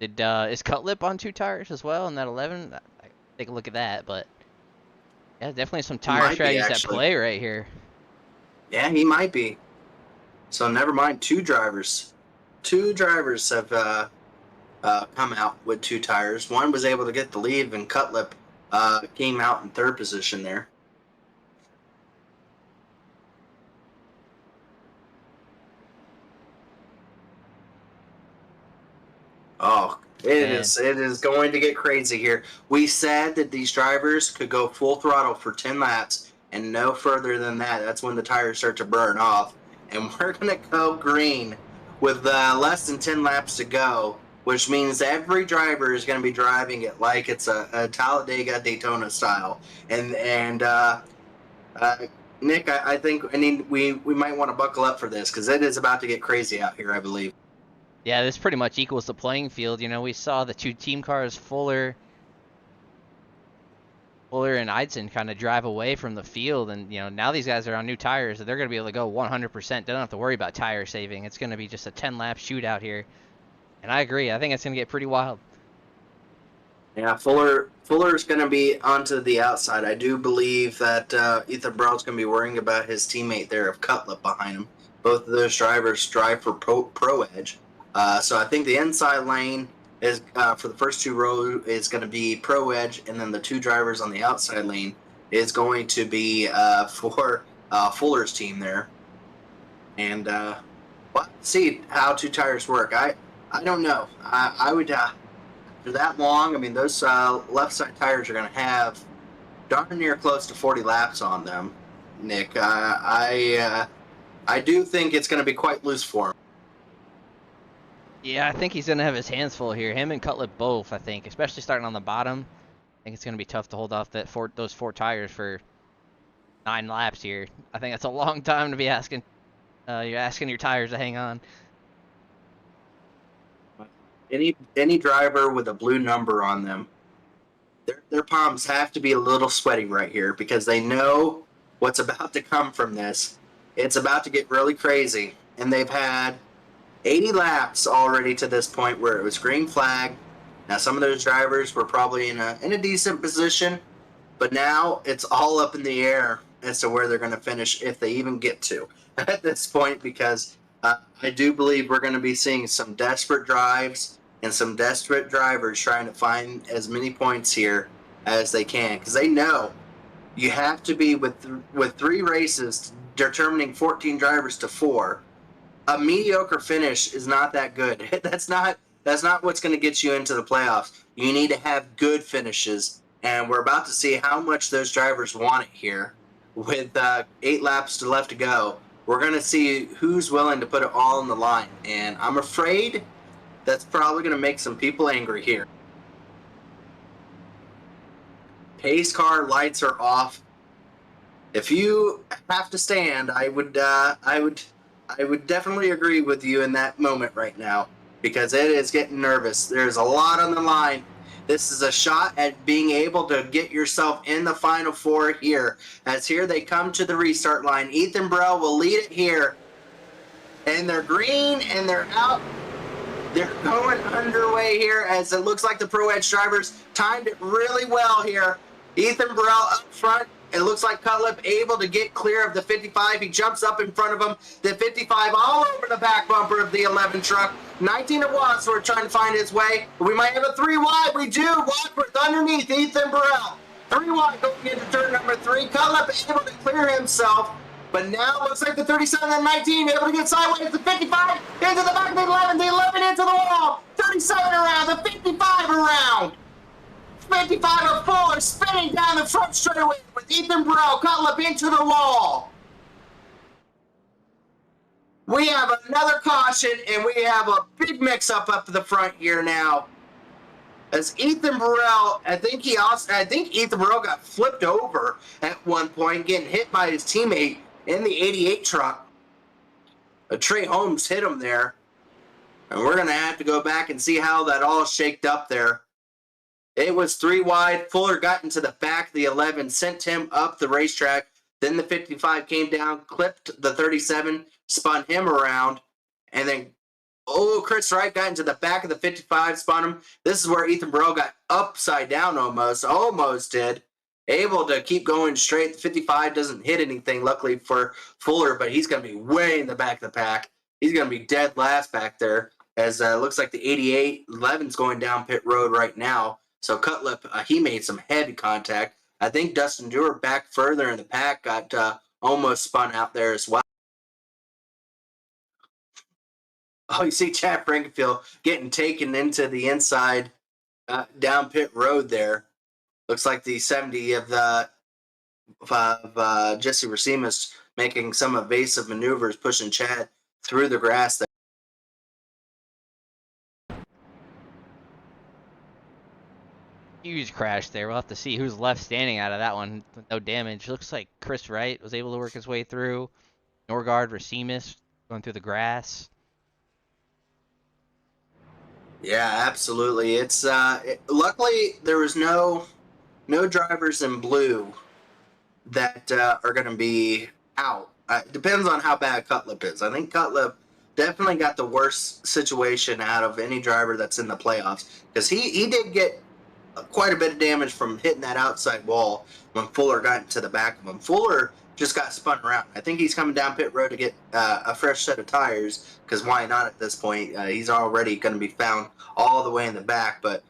Is Cutlip on 2 tires as well in that 11? Take a look at that, but yeah, definitely some tire strategies at play right here. Yeah, he might be. So never mind, 2 drivers. 2 drivers have come out with 2 tires. One was able to get the lead, and Cutlip came out in 3rd position there. Oh, it is going to get crazy here. We said that these drivers could go full throttle for 10 laps and no further than that. That's when the tires start to burn off. And we're going to go green with less than 10 laps to go, which means every driver is going to be driving it like it's a Talladega Daytona style. And Nick, I think we might want to buckle up for this because it is about to get crazy out here, I believe. Yeah, this pretty much equals the playing field. You know, we saw the 2 team cars, Fuller and Eidson, kind of drive away from the field, and you know, now these guys are on new tires, so they're going to be able to go 100%. They don't have to worry about tire saving. It's going to be just a 10-lap shootout here, and I agree. I think it's going to get pretty wild. Yeah, Fuller's going to be onto the outside. I do believe that Ethan Burrell's going to be worrying about his teammate there of Cutlip behind him. Both of those drivers drive for Pro Edge. So I think the inside lane is for the first 2 rows is going to be Pro Edge, and then the 2 drivers on the outside lane is going to be for Fuller's team there. And we'll see how 2 tires work. I don't know. I would for that long. I mean, those left side tires are going to have darn near close to 40 laps on them. Nick, I do think it's going to be quite loose for him. Yeah, I think he's going to have his hands full here. Him and Cutlip both, I think, especially starting on the bottom. I think it's going to be tough to hold off those 4 tires for 9 laps here. I think that's a long time to be asking. You're asking your tires to hang on. Any driver with a blue number on them, their palms have to be a little sweaty right here because they know what's about to come from this. It's about to get really crazy, and they've had 80 laps already to this point where it was green flag. Now some of those drivers were probably in a decent position, but now it's all up in the air as to where they're going to finish, if they even get to at this point, because I do believe we're going to be seeing some desperate drives and some desperate drivers trying to find as many points here as they can, because they know you have to be with 3 races determining 14 drivers to 4. A mediocre finish is not that good. That's not what's going to get you into the playoffs. You need to have good finishes, and we're about to see how much those drivers want it here. With 8 laps left to go, we're going to see who's willing to put it all on the line, and I'm afraid that's probably going to make some people angry here. Pace car lights are off. If you have to stand, I would definitely agree with you in that moment right now, because it is getting nervous. There's a lot on the line. This is a shot at being able to get yourself in the Final 4 here. As here they come to the restart line. Ethan Burrell will lead it here. And they're green and they're out. They're going underway here, as it looks like the Pro Edge drivers timed it really well here. Ethan Burrell up front. It looks like Cutlip able to get clear of the 55. He jumps up in front of him. The 55 all over the back bumper of the 11 truck. 19 of Wadsworth trying to find his way. We might have a 3 wide. We do. Wadsworth underneath Ethan Burrell. 3 wide going into turn number 3. Cutlip able to clear himself. But now it looks like the 37 and 19 able to get sideways. The 55 into the back of the 11. The 11 into the wall. 37 around. The 55 around. 55 of Fuller spinning down the front straightaway with Ethan Burrell, Cutlip into the wall. We have another caution, and we have a big mix-up up the front here now. As Ethan Burrell, I think Ethan Burrell got flipped over at one point, getting hit by his teammate in the 88 truck. Trey Holmes hit him there, and we're going to have to go back and see how that all shaked up there. It was 3 wide. Fuller got into the back of the 11, sent him up the racetrack. Then the 55 came down, clipped the 37, spun him around, and then, Chris Wright got into the back of the 55, spun him. This is where Ethan Burrell got upside down almost did. Able to keep going straight. The 55 doesn't hit anything, luckily for Fuller, but he's going to be way in the back of the pack. He's going to be dead last back there. as looks like the 88 11's going down pit road right now. So Cutlip, he made some heavy contact. I think Dustin Dewar back further in the pack got almost spun out there as well. Oh, you see Chad Frankenfield getting taken into the inside down pit road there. Looks like the 70 of Jesse Racimas making some evasive maneuvers, pushing Chad through the grass there. Huge crash there. We'll have to see who's left standing out of that one with no damage. Looks like Chris Wright was able to work his way through. Norgard, Racimas going through the grass. Yeah, absolutely. It's luckily there was no drivers in blue that are going to be out. Depends on how bad Cutlip is. I think Cutlip definitely got the worst situation out of any driver that's in the playoffs, because he did get quite a bit of damage from hitting that outside wall when Fuller got into the back of him. Fuller just got spun around. I think he's coming down pit road to get a fresh set of tires, because why not at this point? He's already going to be found all the way in the back. But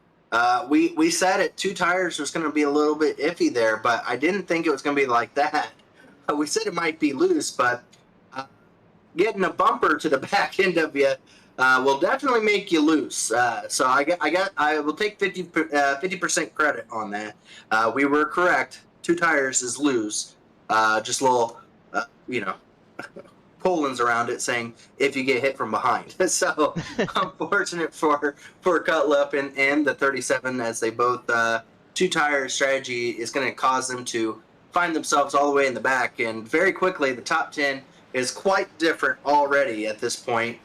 we said it, 2 tires was going to be a little bit iffy there, but I didn't think it was going to be like that. We said it might be loose, but getting a bumper to the back end of you will definitely make you loose. So I will take 50% credit on that. We were correct. 2 tires is loose. Just little, colons around it saying if you get hit from behind. So unfortunate for Cutlip and the 37, as they both 2 tire strategy is going to cause them to find themselves all the way in the back. And very quickly, the top 10 is quite different already at this point.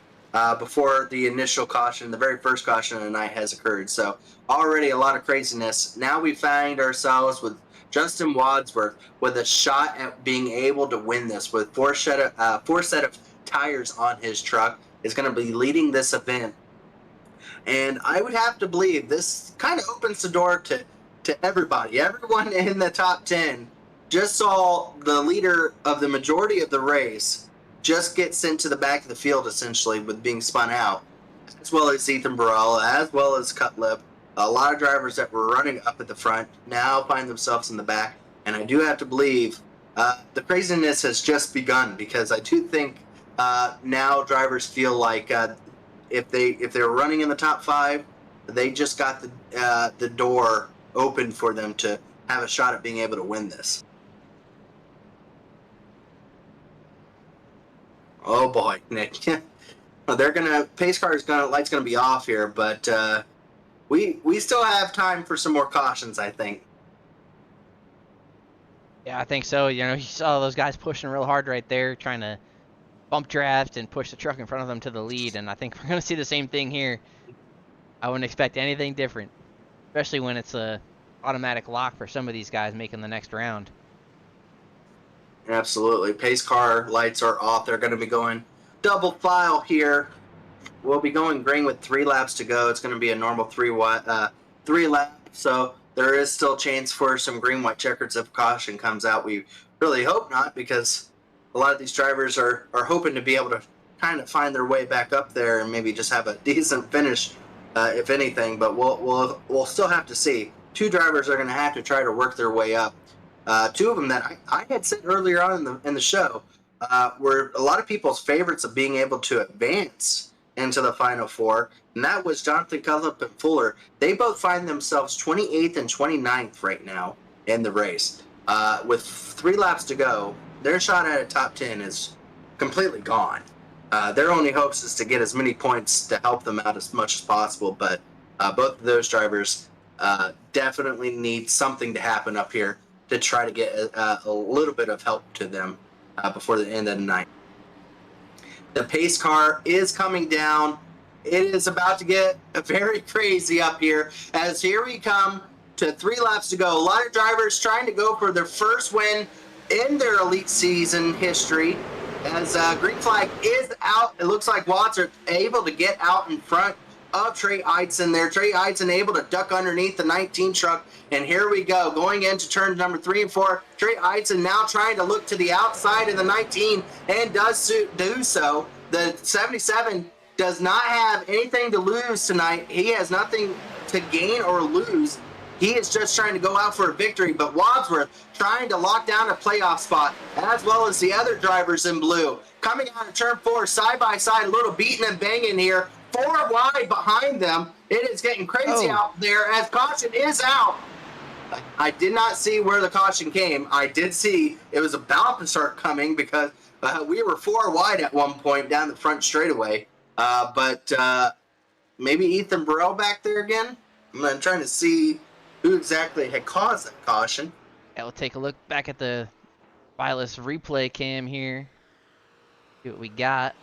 Before the initial caution, the very first caution of the night has occurred. So already a lot of craziness. Now we find ourselves with Justin Wadsworth with a shot at being able to win this with 4 set of tires on his truck. Is going to be leading this event. And I would have to believe this kind of opens the door to everybody. Everyone in the top 10 just saw the leader of the majority of the race just get sent to the back of the field, essentially, with being spun out, as well as Ethan Burrell, as well as Cutlip. A lot of drivers that were running up at the front now find theyselves in the back, and I do have to believe the craziness has just begun, because I do think now drivers feel like if they're running in the top 5, they just got the door open for them to have a shot at being able to win this. Oh boy, Nick. Well, pace car's light's gonna be off here, but we still have time for some more cautions, I think. Yeah, I think so. You saw those guys pushing real hard right there, trying to bump draft and push the truck in front of them to the lead, and I think we're gonna see the same thing here. I wouldn't expect anything different, especially when it's a automatic lock for some of these guys making the next round. Absolutely. Pace car lights are off. They're going to be going double file here. We'll be going green with 3 laps to go. It's going to be a normal 3 lap. So there is still a chance for some green-white checkers if caution comes out. We really hope not, because a lot of these drivers are hoping to be able to kind of find their way back up there and maybe just have a decent finish, if anything. But we'll still have to see. 2 drivers are going to have to try to work their way up. 2 of them that I had said earlier on in the show were a lot of people's favorites of being able to advance into the Final 4, and that was Jonathan Cutlip and Fuller. They both find themselves 28th and 29th right now in the race. With 3 laps to go, their shot at a top 10 is completely gone. Their only hopes is to get as many points to help them out as much as possible, but both of those drivers definitely need something to happen up here to try to get a little bit of help to them before the end of the night. The pace car is coming down. It is about to get very crazy up here, as here we come to 3 laps to go. A lot of drivers trying to go for their first win in their elite season history. As green flag is out, it looks like Watts are able to get out in front of Trey Eidson there. Trey Eidson able to duck underneath the 19 truck. And here we go, going into turns number 3 and 4. Trey Eidson now trying to look to the outside of the 19 and does do so. The 77 does not have anything to lose tonight. He has nothing to gain or lose. He is just trying to go out for a victory, but Wadsworth trying to lock down a playoff spot, as well as the other drivers in blue. Coming out of turn 4, side by side, a little beating and banging here. 4 wide behind them. It is getting crazy out there as caution is out. I did not see where the caution came. I did see it was about to start coming because we were 4 wide at one point down the front straightaway. But maybe Ethan Burrell back there again? I'm trying to see who exactly had caused that caution. Yeah, we'll take a look back at the wireless replay cam here. See what we got.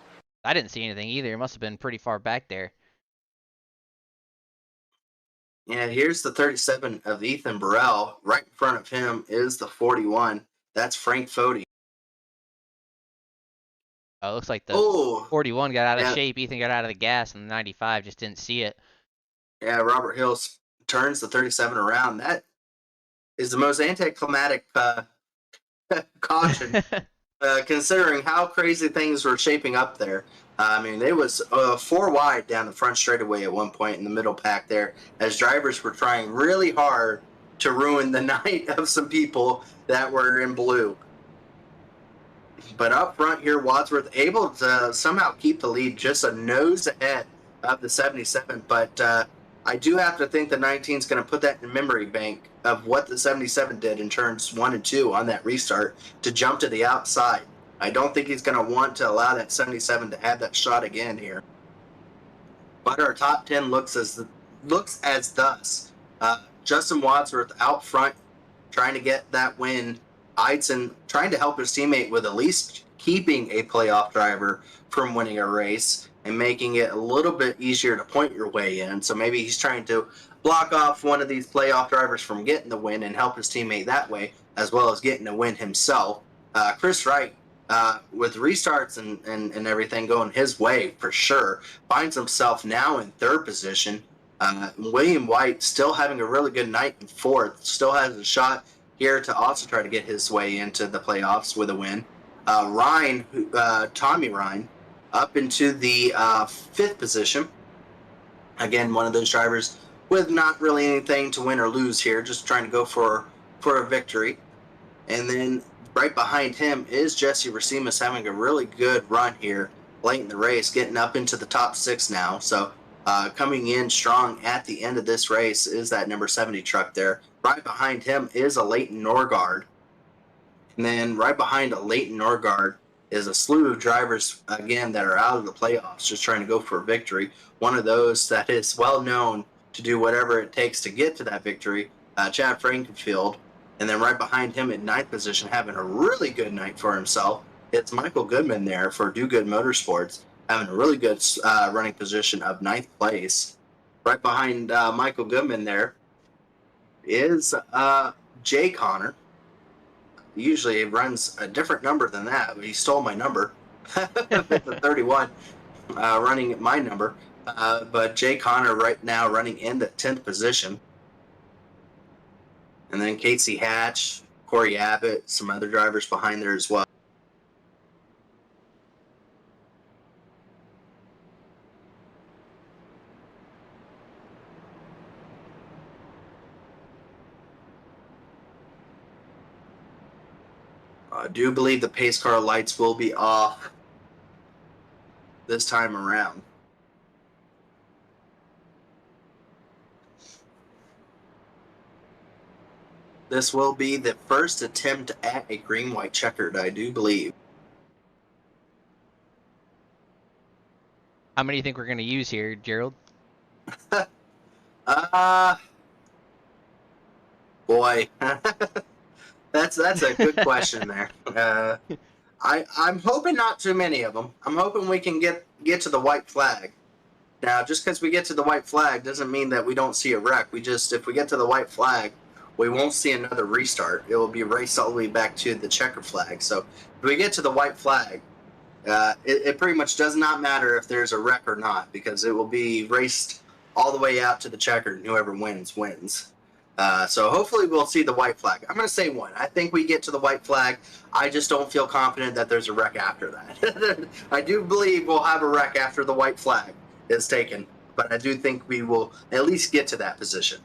I didn't see anything either. It must have been pretty far back there. Yeah, here's the 37 of Ethan Burrell. Right in front of him is the 41. That's Frank Fody. Oh, it looks like the 41 got out of shape. Ethan got out of the gas, and the 95 just didn't see it. Yeah, Robert Hills turns the 37 around. That is the most anticlimactic caution, considering how crazy things were shaping up there. I mean, it was 4 wide down the front straightaway at one point in the middle pack there, as drivers were trying really hard to ruin the night of some people that were in blue. But up front here, Wadsworth able to somehow keep the lead just a nose ahead of the 77. But I do have to think the 19 is going to put that in memory bank of what the 77 did in turns 1 and 2 on that restart to jump to the outside. I don't think he's going to want to allow that 77 to have that shot again here. But our top 10 looks as thus. Justin Wadsworth out front trying to get that win. Eidson trying to help his teammate with at least keeping a playoff driver from winning a race and making it a little bit easier to point your way in. So maybe he's trying to block off one of these playoff drivers from getting the win and help his teammate that way, as well as getting a win himself. Chris Wright, with restarts and everything going his way for sure, finds himself now in 3rd position. William White still having a really good night in 4th, still has a shot here to also try to get his way into the playoffs with a win. Tommy Ryan, up into the 5th position. Again, one of those drivers with not really anything to win or lose here, just trying to go for a victory. And then right behind him is Jesse Racimus having a really good run here late in the race, getting up into the top 6 now. So coming in strong at the end of this race is that number 70 truck there. Right behind him is a Leighton Norgard. And then right behind a Leighton Norgard is a slew of drivers, again, that are out of the playoffs, just trying to go for a victory. One of those that is well known to do whatever it takes to get to that victory, Chad Frankenfield. And then right behind him at 9th position, having a really good night for himself, it's Michael Goodman there for Do Good Motorsports, having a really good running position of 9th place. Right behind Michael Goodman there is Jay Connor. Usually it runs a different number than that, but he stole my number. The 31 running at my number. But Jay Connor right now running in the 10th position. And then Casey Hatch, Corey Abbott, some other drivers behind there as well. I do believe the pace car lights will be off this time around. This will be the first attempt at a green-white checkered, I do believe. How many do you think we're going to use here, Gerald? Boy. That's a good question there. I'm hoping not too many of them. I'm hoping we can get to the white flag. Now, just because we get to the white flag doesn't mean that we don't see a wreck. If we get to the white flag, we won't see another restart. It will be raced all the way back to the checker flag. So if we get to the white flag, it pretty much does not matter if there's a wreck or not, because it will be raced all the way out to the checker, and whoever wins, wins. So hopefully we'll see the white flag. I'm going to say 1. I think we get to the white flag. I just don't feel confident that there's a wreck after that. I do believe we'll have a wreck after the white flag is taken, but I do think we will at least get to that position.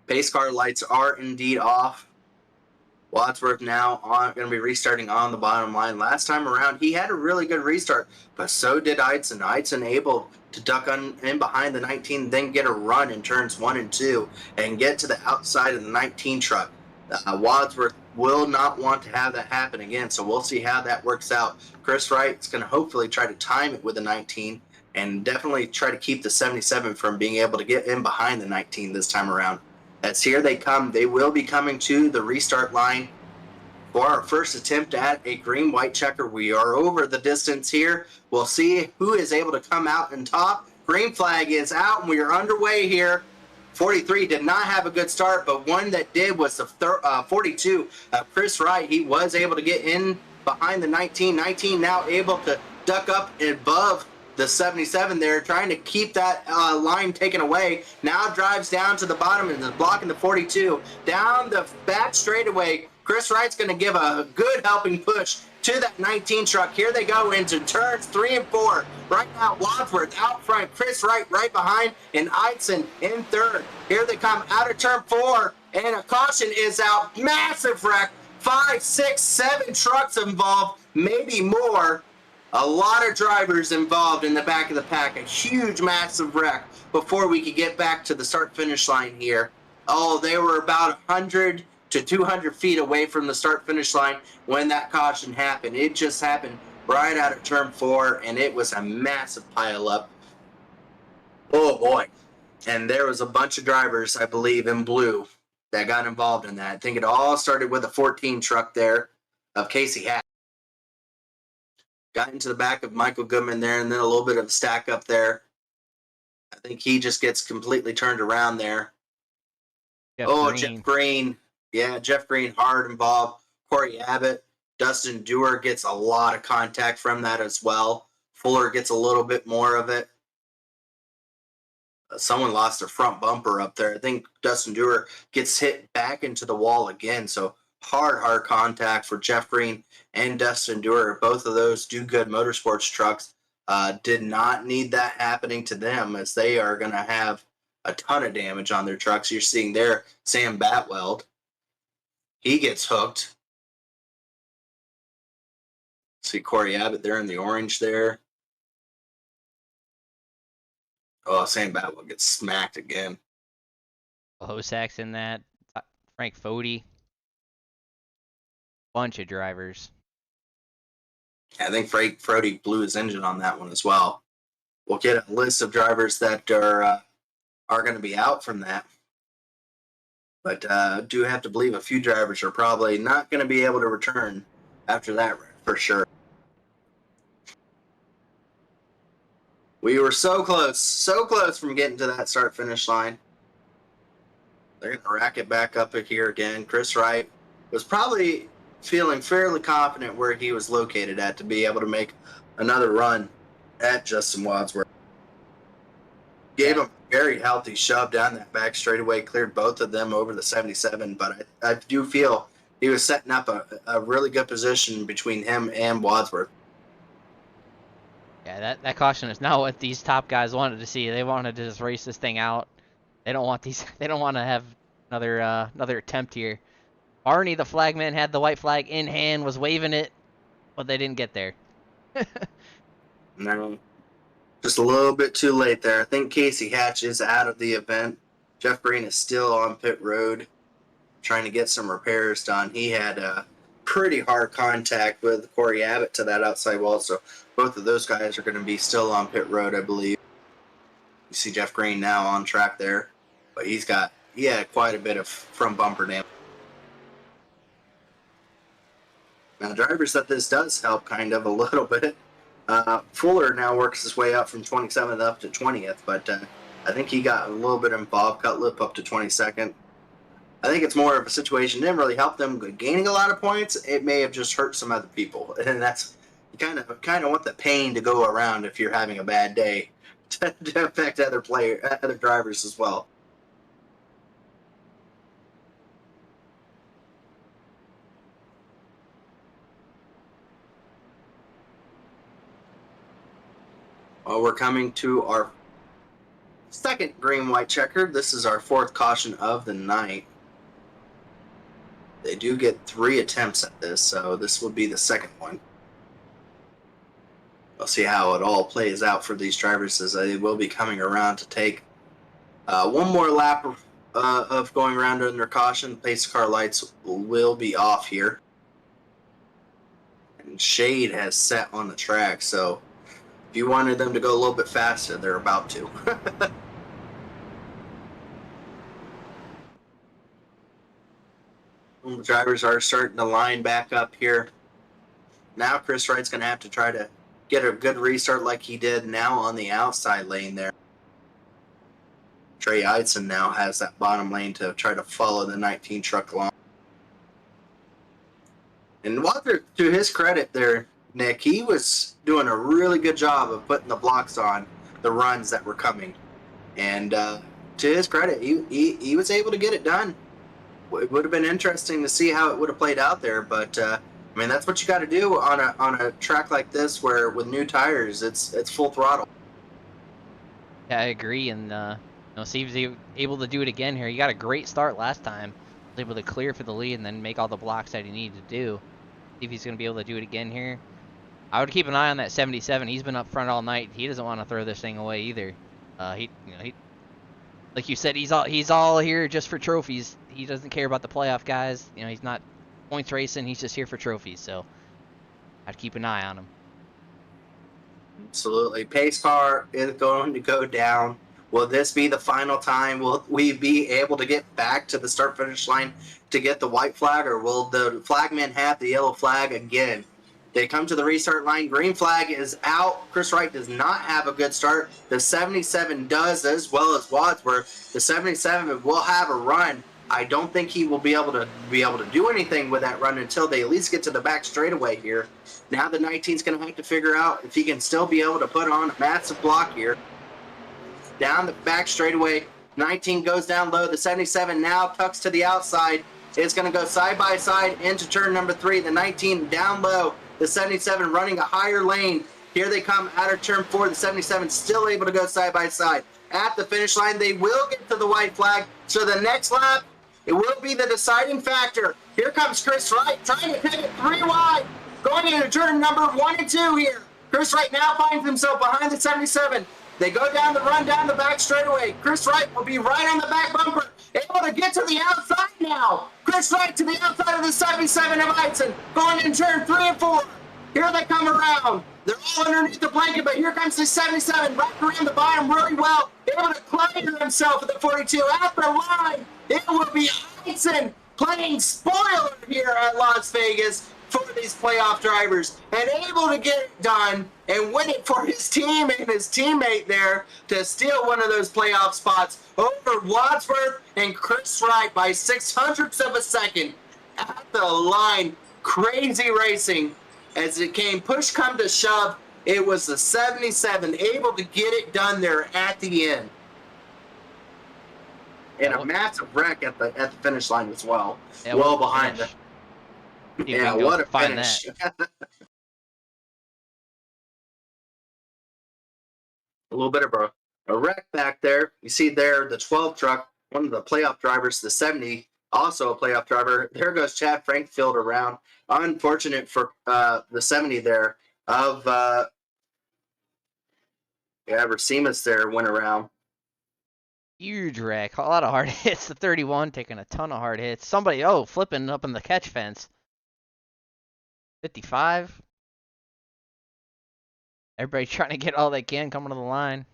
Pace car lights are indeed off. Wadsworth now going to be restarting on the bottom line. Last time around, he had a really good restart, but so did Eitzen. Eitzen able to duck in behind the 19, then get a run in turns 1 and 2 and get to the outside of the 19 truck. Wadsworth will not want to have that happen again, so we'll see how that works out. Chris Wright is going to hopefully try to time it with the 19 and definitely try to keep the 77 from being able to get in behind the 19 this time around. As here they come, they will be coming to the restart line for our first attempt at a green-white checker. We are over the distance here. We'll see who is able to come out and top. Green flag is out, and we are underway here. 43 did not have a good start, but one that did was the 42. Chris Wright, he was able to get in behind the 19. 19 now able to duck up above the 77 there, trying to keep that line taken away. Now drives down to the bottom and is blocking the 42. Down the back straightaway, Chris Wright's going to give a good helping push to that 19 truck. Here they go into turns 3 and 4. Right now, Wadsworth out front, Chris Wright right behind, and Eitzen in third. Here they come out of turn 4, and a caution is out. Massive wreck. 5, 6, 7 trucks involved, maybe more. A lot of drivers involved in the back of the pack. A huge, massive wreck before we could get back to the start-finish line here. Oh, they were about 100 to 200 feet away from the start-finish line when that caution happened. It just happened right out of turn 4, and it was a massive pileup. Oh, boy. And there was a bunch of drivers, I believe, in blue that got involved in that. I think it all started with the 14 truck there of Casey Hatch. Got into the back of Michael Goodman there, and then a little bit of a stack up there. I think he just gets completely turned around there. Jeff Green. Yeah, Jeff Green hard involved. Corey Abbott. Dustin Dewar gets a lot of contact from that as well. Fuller gets a little bit more of it. Someone lost their front bumper up there. I think Dustin Dewar gets hit back into the wall again, so hard contact for Jeff Green and Dustin Dewar. Both of those do good motorsports trucks. Did not need that happening to them, as they are going to have a ton of damage on their trucks. You're seeing there Sam Batweld. He gets hooked. See Corey Abbott there in the orange there. Oh, Sam Batwell gets smacked again. Hosak's in that. Frank Fody. Bunch of drivers. I think Frank Fody blew his engine on that one as well. We'll get a list of drivers that are going to be out from that. But do have to believe a few drivers are probably not going to be able to return after that for sure. We were so close from getting to that start-finish line. They're going to rack it back up here again. Chris Wright was probably feeling fairly confident where he was located at to be able to make another run at Justin Wadsworth. Gave him a very healthy shove down that back straightaway, cleared both of them over the 77, but I do feel he was setting up a really good position between him and Wadsworth. Yeah, that caution is not what these top guys wanted to see. They wanted to just race this thing out. They don't want to have another attempt here. Arnie, the flagman, had the white flag in hand, was waving it, but they didn't get there. No, just a little bit too late there. I think Casey Hatch is out of the event. Jeff Green is still on pit road trying to get some repairs done. He had pretty hard contact with Corey Abbott to that outside wall, so both of those guys are going to be still on pit road, I believe. You see Jeff Green now on track there, but he had quite a bit of front bumper damage. Now, drivers that this does help kind of a little bit. Fuller now works his way up from 27th up to 20th, but I think he got a little bit involved. Cutlip up to 22nd. I think it's more of a situation. It didn't really help them gaining a lot of points. It may have just hurt some other people, and that's you kind of want the pain to go around if you're having a bad day to affect other drivers as well. Well, we're coming to our second green-white checkered. This is our fourth caution of the night. They do get 3 attempts at this, so this will be the second one. We'll see how it all plays out for these drivers, as they will be coming around to take one more lap of going around under caution. Pace car lights will be off here. And shade has set on the track, so if you wanted them to go a little bit faster, they're about to. The drivers are starting to line back up here. Now Chris Wright's going to have to try to get a good restart like he did now on the outside lane there. Trey Eidson now has that bottom lane to try to follow the 19 truck along. And Walter, to his credit there, Nick, he was doing a really good job of putting the blocks on the runs that were coming. And to his credit, he was able to get it done. It would have been interesting to see how it would have played out there, but I mean, that's what you got to do on a track like this, where with new tires, it's full throttle. Yeah, I agree, and see if he's able to do it again here. He got a great start last time, was able to clear for the lead and then make all the blocks that he needed to do. See if he's going to be able to do it again here. I would keep an eye on that 77. He's been up front all night. He doesn't want to throw this thing away either. He like you said, he's all here just for trophies. He doesn't care about the playoff guys. He's not points racing. He's just here for trophies. So I'd keep an eye on him. Absolutely. Pace car is going to go down. Will this be the final time? Will we be able to get back to the start-finish line to get the white flag, or will the flagman have the yellow flag again? They come to the restart line. Green flag is out. Chris Wright does not have a good start. The 77 does, as well as Wadsworth. The 77 will have a run. I don't think he will be able to do anything with that run until they at least get to the back straightaway here. Now the 19's going to have to figure out if he can still be able to put on a massive block here. Down the back straightaway, 19 goes down low. The 77 now tucks to the outside. It's going to go side by side into turn number 3. The 19 down low. The 77 running a higher lane. Here they come out of turn 4. The 77 still able to go side by side. At the finish line, they will get to the white flag. So the next lap, it will be the deciding factor. Here comes Chris Wright trying to take it 3 wide. Going into turn number 1 and 2 here. Chris Wright now finds himself behind the 77. They go down the run down the back straightaway. Chris Wright will be right on the back bumper. Able to get to the outside now. Chris Wright to the outside of the 77 of Eidson. Going in turn 3 and 4. Here they come around. They're all underneath the blanket, but here comes the 77. Right around the bottom really well. Able to climb himself at the 42. At the line, it will be Eidson playing spoiler here at Las Vegas for these playoff drivers, and able to get it done and win it for his team and his teammate there to steal one of those playoff spots over Wadsworth and Chris Wright by 600ths of a second at the line. Crazy racing. As it came push come to shove, it was the 77 able to get it done there at the end. And a massive wreck at the finish line as well. Yeah, well behind them. Yeah, what a finish. A little bit of a wreck back there. You see there the 12 truck, one of the playoff drivers, the 70, also a playoff driver. There goes Chad Frankfield around. Unfortunate for the 70 there of Racimas there went around. Huge wreck. A lot of hard hits. The 31 taking a ton of hard hits. Somebody, flipping up in the catch fence. 55. Everybody trying to get all they can coming to the line.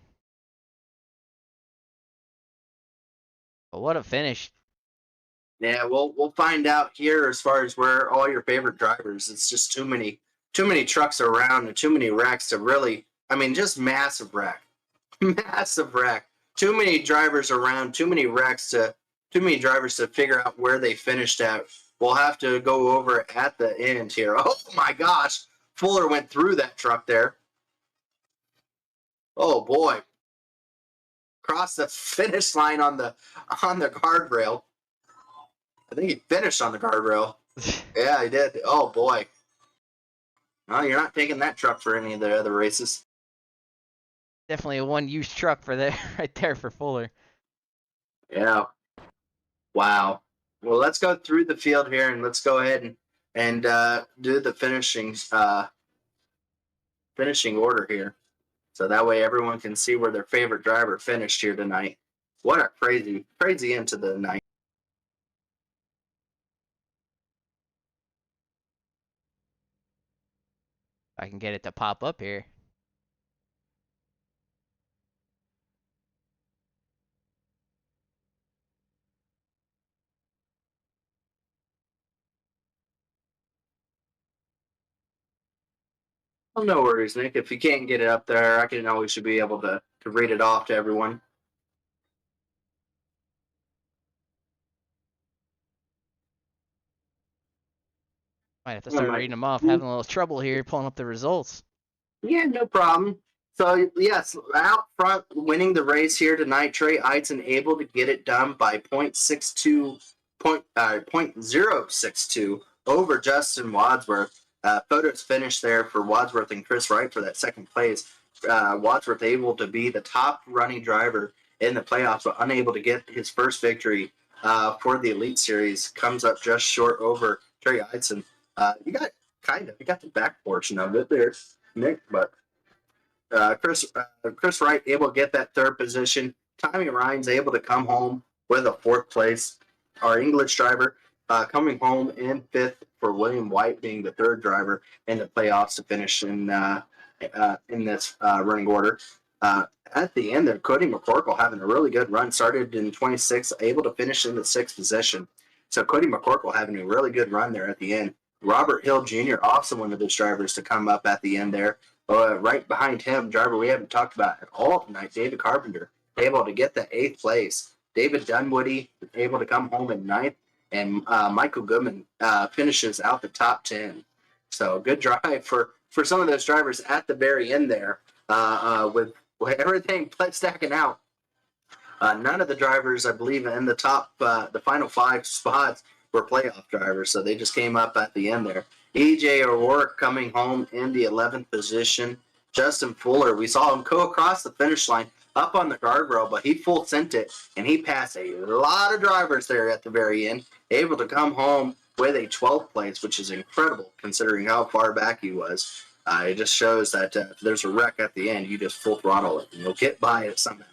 But what a finish. Yeah, we'll find out here as far as where all your favorite drivers. It's just too many trucks around and too many wrecks to really, just massive wreck. Massive wreck. Too many drivers around, too many drivers to figure out where they finished at. We'll have to go over it at the end here. Oh my gosh. Fuller went through that truck there. Oh boy. Crossed the finish line on the guardrail. I think he finished on the guardrail. Yeah, he did. Oh boy. No, you're not taking that truck for any of the other races. Definitely a one-use truck for there, right there for Fuller. Yeah. Wow. Well, let's go through the field here and let's go ahead and do the finishing order here. So that way everyone can see where their favorite driver finished here tonight. What a crazy end to the night. I can get it to pop up here. Well, no worries, Nick. If you can't get it up there, I can always should be able to read it off to everyone. Might have to start reading them off. Having a little trouble here pulling up the results. Yeah, no problem. So, yes, out front winning the race here tonight, Trey Eidson able to get it done by 0.062 over Justin Wadsworth. Photos finished there for Wadsworth and Chris Wright for that second place. Wadsworth able to be the top running driver in the playoffs, but unable to get his first victory for the Elite Series. Comes up just short over Trey Eidson. You got the back portion of it there, Nick, but Chris Wright able to get that third position. Tommy Ryan's able to come home with a fourth place. Our English driver coming home in fifth for William White being the third driver in the playoffs to finish in this running order. At the end there, Cody McCorkle having a really good run. Started in 26th, able to finish in the sixth position. So Cody McCorkle having a really good run there at the end. Robert Hill Jr., also one of those drivers to come up at the end there. Right behind him, driver we haven't talked about at all tonight, David Carpenter, able to get the eighth place. David Dunwoody able to come home in ninth, and Michael Goodman finishes out the top 10. So good drive for some of those drivers at the very end there with everything stacking out. None of the drivers, I believe, in the final five spots were playoff drivers, so they just came up at the end there. E.J. O'Rourke coming home in the 11th position. Justin Fuller, we saw him go across the finish line up on the guardrail, but he full sent it, and he passed a lot of drivers there at the very end, able to come home with a 12th place, which is incredible considering how far back he was. It just shows that if there's a wreck at the end, you just full throttle it, and you'll get by it somehow.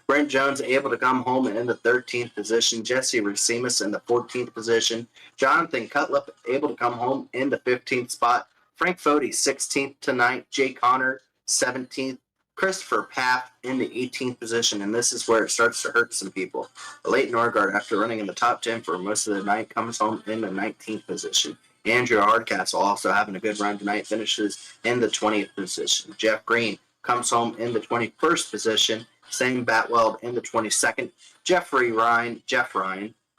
Brent Jones able to come home in the 13th position. Jesse Racimus in the 14th position. Jonathan Cutlip able to come home in the 15th spot. Frank Fody 16th tonight. Jay Connor 17th. Christopher Paff in the 18th position, and this is where it starts to hurt some people. Leighton Norgard, after running in the top 10 for most of the night, comes home in the 19th position. Andrew Hardcastle also having a good run tonight, finishes in the 20th position. Jeff Green comes home in the 21st position. Sam Batweld in the 22nd. Jeff Ryan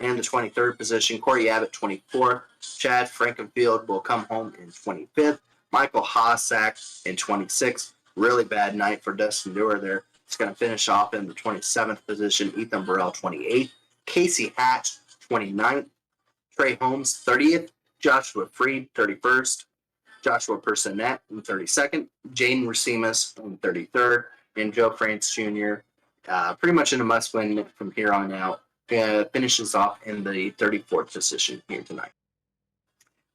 in the 23rd position. Corey Abbott, 24th. Chad Frankenfield will come home in 25th. Michael Hossack in 26th. Really bad night for Dustin Dewar there. It's going to finish off in the 27th position. Ethan Burrell, 28th. Casey Hatch, 29th. Trey Holmes, 30th. Joshua Freed, 31st. Joshua Personette in 32nd. Jaden Racimus in 33rd. And Joe France Jr., pretty much in a must-win from here on out, finishes off in the 34th position here tonight.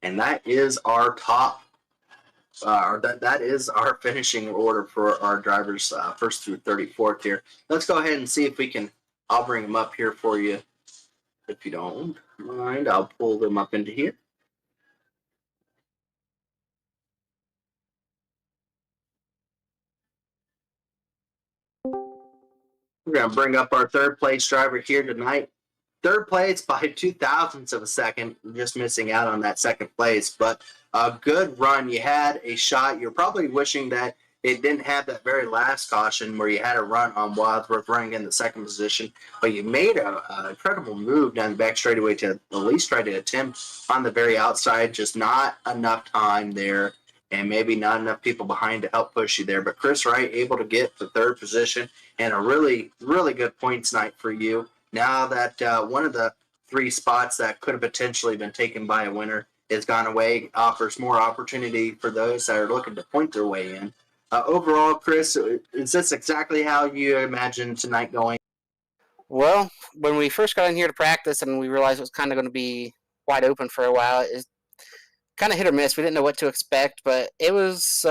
And that is our that is our finishing order for our drivers, first through 34th here. Let's go ahead and see if we can, I'll bring them up here for you. If you don't mind, I'll pull them up into here. We're going to bring up our third place driver here tonight. Third place by 0.02 of a second, just missing out on that second place. But a good run. You had a shot. You're probably wishing that it didn't have that very last caution where you had a run on Wadsworth running in the second position. But you made an incredible move down the back straightaway to at least try to attempt on the very outside. Just not enough time there, and maybe not enough people behind to help push you there. But Chris Wright able to get the third position, and a really, really good points night for you. Now that one of the three spots that could have potentially been taken by a winner has gone away, offers more opportunity for those that are looking to point their way in. Overall, Chris, is this exactly how you imagined tonight going? Well, when we first got in here to practice and we realized it was kind of going to be wide open for a while, it kind of hit or miss. We didn't know what to expect, but it was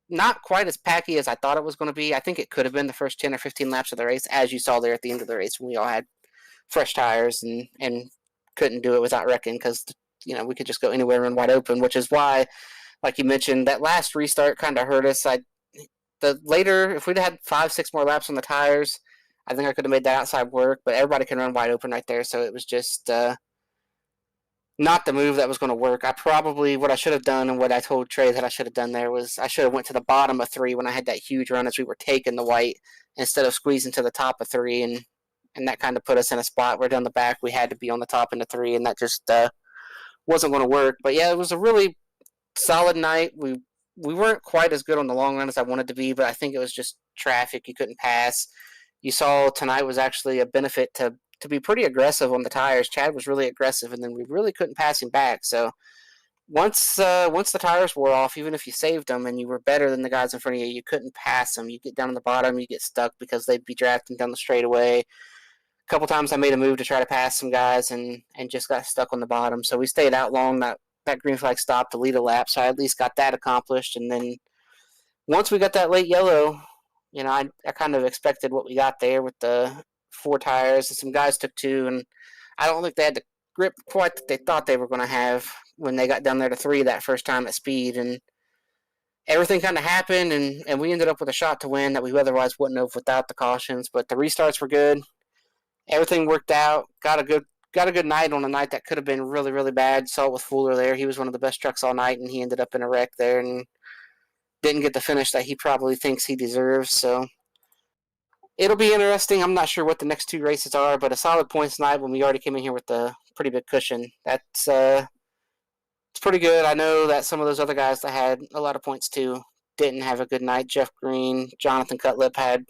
not quite as packy as I thought it was going to be. I think it could have been the first 10 or 15 laps of the race, as you saw there at the end of the race when we all had fresh tires and couldn't do it without wrecking because, we could just go anywhere and wide open, which is why, like you mentioned, that last restart kind of hurt us. If we'd had 5-6 more laps on the tires, I think I could have made that outside work, but everybody can run wide open right there, so it was just not the move that was going to work. What I should have done and what I told Trey that I should have done there was I should have went to the bottom of 3 when I had that huge run as we were taking the white instead of squeezing to the top of 3, and that kind of put us in a spot where down the back we had to be on the top end of 3, and that just wasn't going to work. But yeah, it was a really solid night. We weren't quite as good on the long run as I wanted to be, but I think it was just traffic. You couldn't pass. You saw tonight was actually a benefit to be pretty aggressive on the tires. Chad was really aggressive, and then we really couldn't pass him back. So once the tires wore off, even if you saved them and you were better than the guys in front of you, you couldn't pass them. You get down on the bottom, you get stuck because they'd be drafting down the straightaway. A couple times I made a move to try to pass some guys and just got stuck on the bottom. So we stayed out long. That green flag stopped to lead a lap, so I at least got that accomplished. And then once we got that late yellow, I kind of expected what we got there with the 4 tires, and some guys took 2, and I don't think they had the grip quite that they thought they were going to have when they got down there to 3 that first time at speed, and everything kind of happened, and we ended up with a shot to win that we otherwise wouldn't have without the cautions, but the restarts were good. Everything worked out. Got a good night on a night that could have been really, really bad. Saw it with Fuller there. He was one of the best trucks all night, and he ended up in a wreck there and didn't get the finish that he probably thinks he deserves. So it'll be interesting. I'm not sure what the next 2 races are, but a solid points night when we already came in here with a pretty big cushion. It's pretty good. I know that some of those other guys that had a lot of points too didn't have a good night. Jeff Green, Jonathan Cutlip had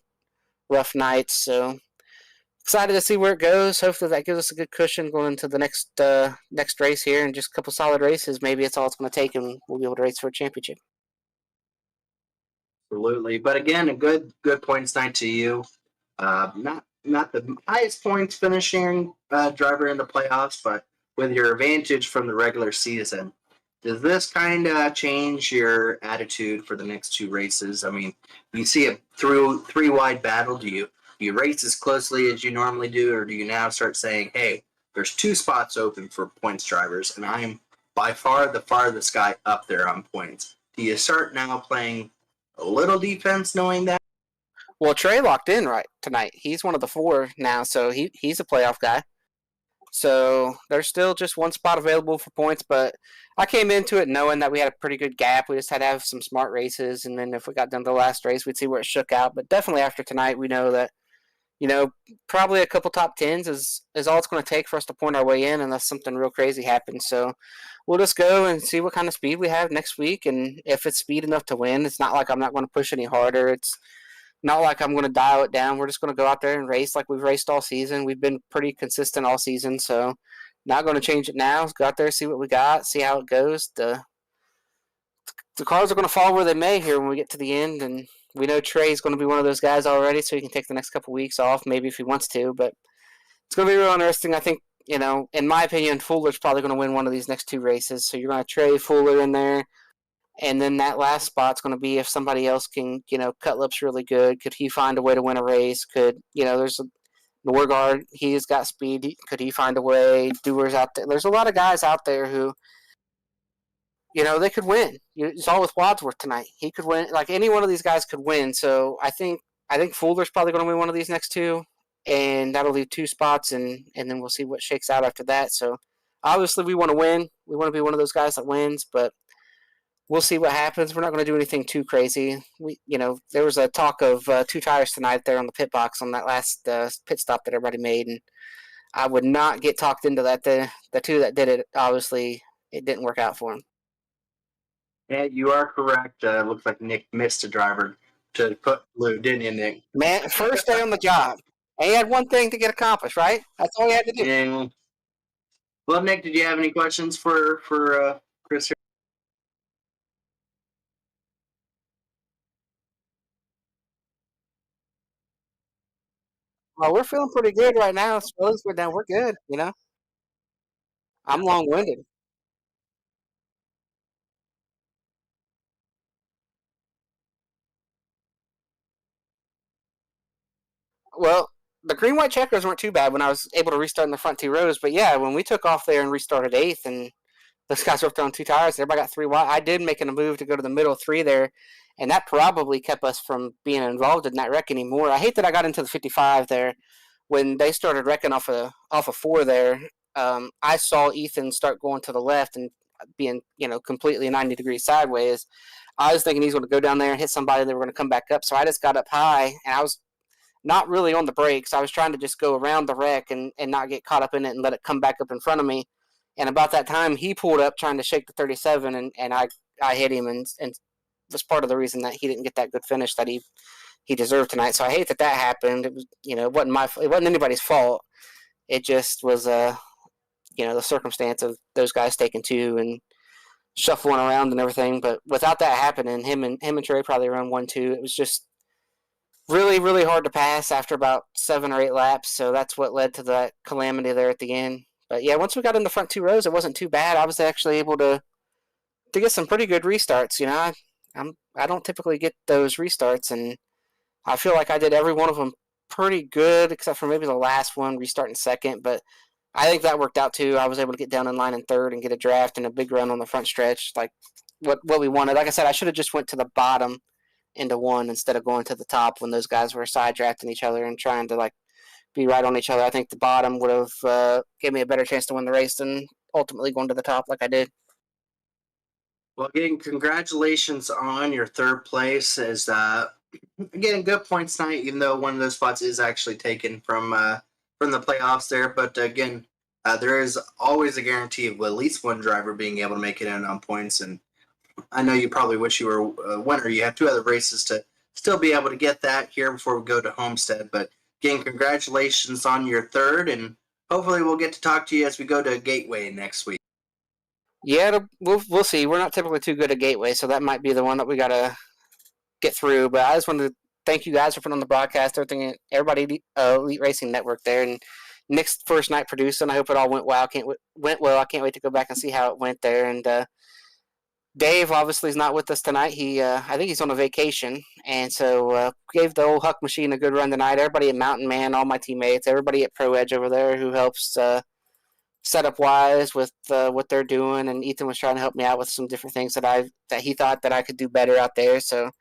rough nights, so excited to see where it goes. Hopefully that gives us a good cushion going into the next race here, and just a couple solid races. Maybe it's all it's going to take, and we'll be able to race for a championship. Absolutely, but again, a good points night to you. Not the highest points finishing driver in the playoffs, but with your advantage from the regular season, does this kind of change your attitude for the next 2 races? I mean, you see a through 3 wide battle. Do you race as closely as you normally do, or do you now start saying, hey, there's 2 spots open for points drivers, and I'm by far the farthest guy up there on points? Do you start now playing a little defense knowing that? Well, Trey locked in right tonight. He's one of the 4 now, so he's a playoff guy. So there's still just 1 spot available for points, but I came into it knowing that we had a pretty good gap. We just had to have some smart races, and then if we got done to the last race, we'd see where it shook out. But definitely after tonight, we know that, probably a couple top 10s is all it's going to take for us to point our way in unless something real crazy happens. So we'll just go and see what kind of speed we have next week, and if it's speed enough to win. It's not like I'm not going to push any harder. It's not like I'm going to dial it down. We're just going to go out there and race like we've raced all season. We've been pretty consistent all season, so not going to change it now. Let's go out there, see what we got, see how it goes. The cars are going to fall where they may here when we get to the end, and we know Trey's going to be one of those guys already, so he can take the next couple weeks off, maybe if he wants to. But it's going to be real interesting. I think, in my opinion, Fuller's probably going to win one of these next 2 races. So you're going to Trey Fuller in there. And then that last spot's going to be if somebody else can, Cutlip's really good. Could he find a way to win a race? There's Norgard, he's got speed. Could he find a way? Dewar's out there. There's a lot of guys out there who, they could win. You saw with Wadsworth tonight. He could win. Like any one of these guys could win. So I think Fuller's probably going to win one of these next 2, and that'll leave 2 spots, and then we'll see what shakes out after that. So obviously we want to win. We want to be one of those guys that wins, but we'll see what happens. We're not going to do anything too crazy. There was a talk of 2 tires tonight there on the pit box on that last pit stop that everybody made, and I would not get talked into that. The 2 that did it, obviously, it didn't work out for them. Yeah, you are correct. Looks like Nick missed a driver to put blue, didn't you, Nick? Man, first day on the job. And he had one thing to get accomplished, right? That's all he had to do. Yeah. Well, Nick, did you have any questions for Chris here? Oh, we're feeling pretty good right now. Swelling's went down. We're good, you know. I'm long-winded. Well, the green white checkers weren't too bad when I was able to restart in the front two rows. But yeah, when we took off there and restarted eighth, and those guys were throwing two tires, everybody got three wide. I did make a move to go to the middle three there, and that probably kept us from being involved in that wreck anymore. I hate that I got into the 55 there when they started wrecking off of four there. I saw Ethan start going to the left and being completely 90 degrees sideways. I was thinking he's going to go down there and hit somebody. They were going to come back up, so I just got up high and I was not really on the brakes. I was trying to just go around the wreck and not get caught up in it and let it come back up in front of me. And about that time, he pulled up trying to shake the 37, and I hit him, and was part of the reason that he didn't get that good finish that he deserved tonight. So I hate that happened. It was it wasn't anybody's fault. It just was the circumstance of those guys taking two and shuffling around and everything. But without that happening, him and Trey probably run 1-2. It was just really, really hard to pass after about 7 or 8 laps. So that's what led to that calamity there at the end. But yeah, once we got in the front two rows, it wasn't too bad. I was actually able to get some pretty good restarts. I don't typically get those restarts, and I feel like I did every one of them pretty good, except for maybe the last one, restarting second. But I think that worked out too. I was able to get down in line in third and get a draft and a big run on the front stretch, like what we wanted. Like I said, I should have just went to the bottom into one instead of going to the top when those guys were side drafting each other and trying to be right on each other. I think the bottom would have gave me a better chance to win the race than ultimately going to the top like I did. Well, again, congratulations on your third place. As again, good points tonight, even though one of those spots is actually taken from the playoffs there. But again, there is always a guarantee of at least one driver being able to make it in on points. And I know you probably wish you were a winner. You have 2 other races to still be able to get that here before we go to Homestead. But again, congratulations on your third, and hopefully we'll get to talk to you as we go to Gateway next week. Yeah, we'll see. We're not typically too good at Gateway, so that might be the one that we got to get through. But I just wanted to thank you guys for putting on the broadcast, everybody, Elite Racing Network there, and Nick's first night producing. I hope it all went well. I can't wait to go back and see how it went there. And Dave obviously is not with us tonight. I think he's on a vacation, and so gave the old Huck machine a good run tonight. Everybody at Mountain Man, all my teammates, everybody at Pro Edge over there who helps setup wise with what they're doing, and Ethan was trying to help me out with some different things that he thought that I could do better out there. So it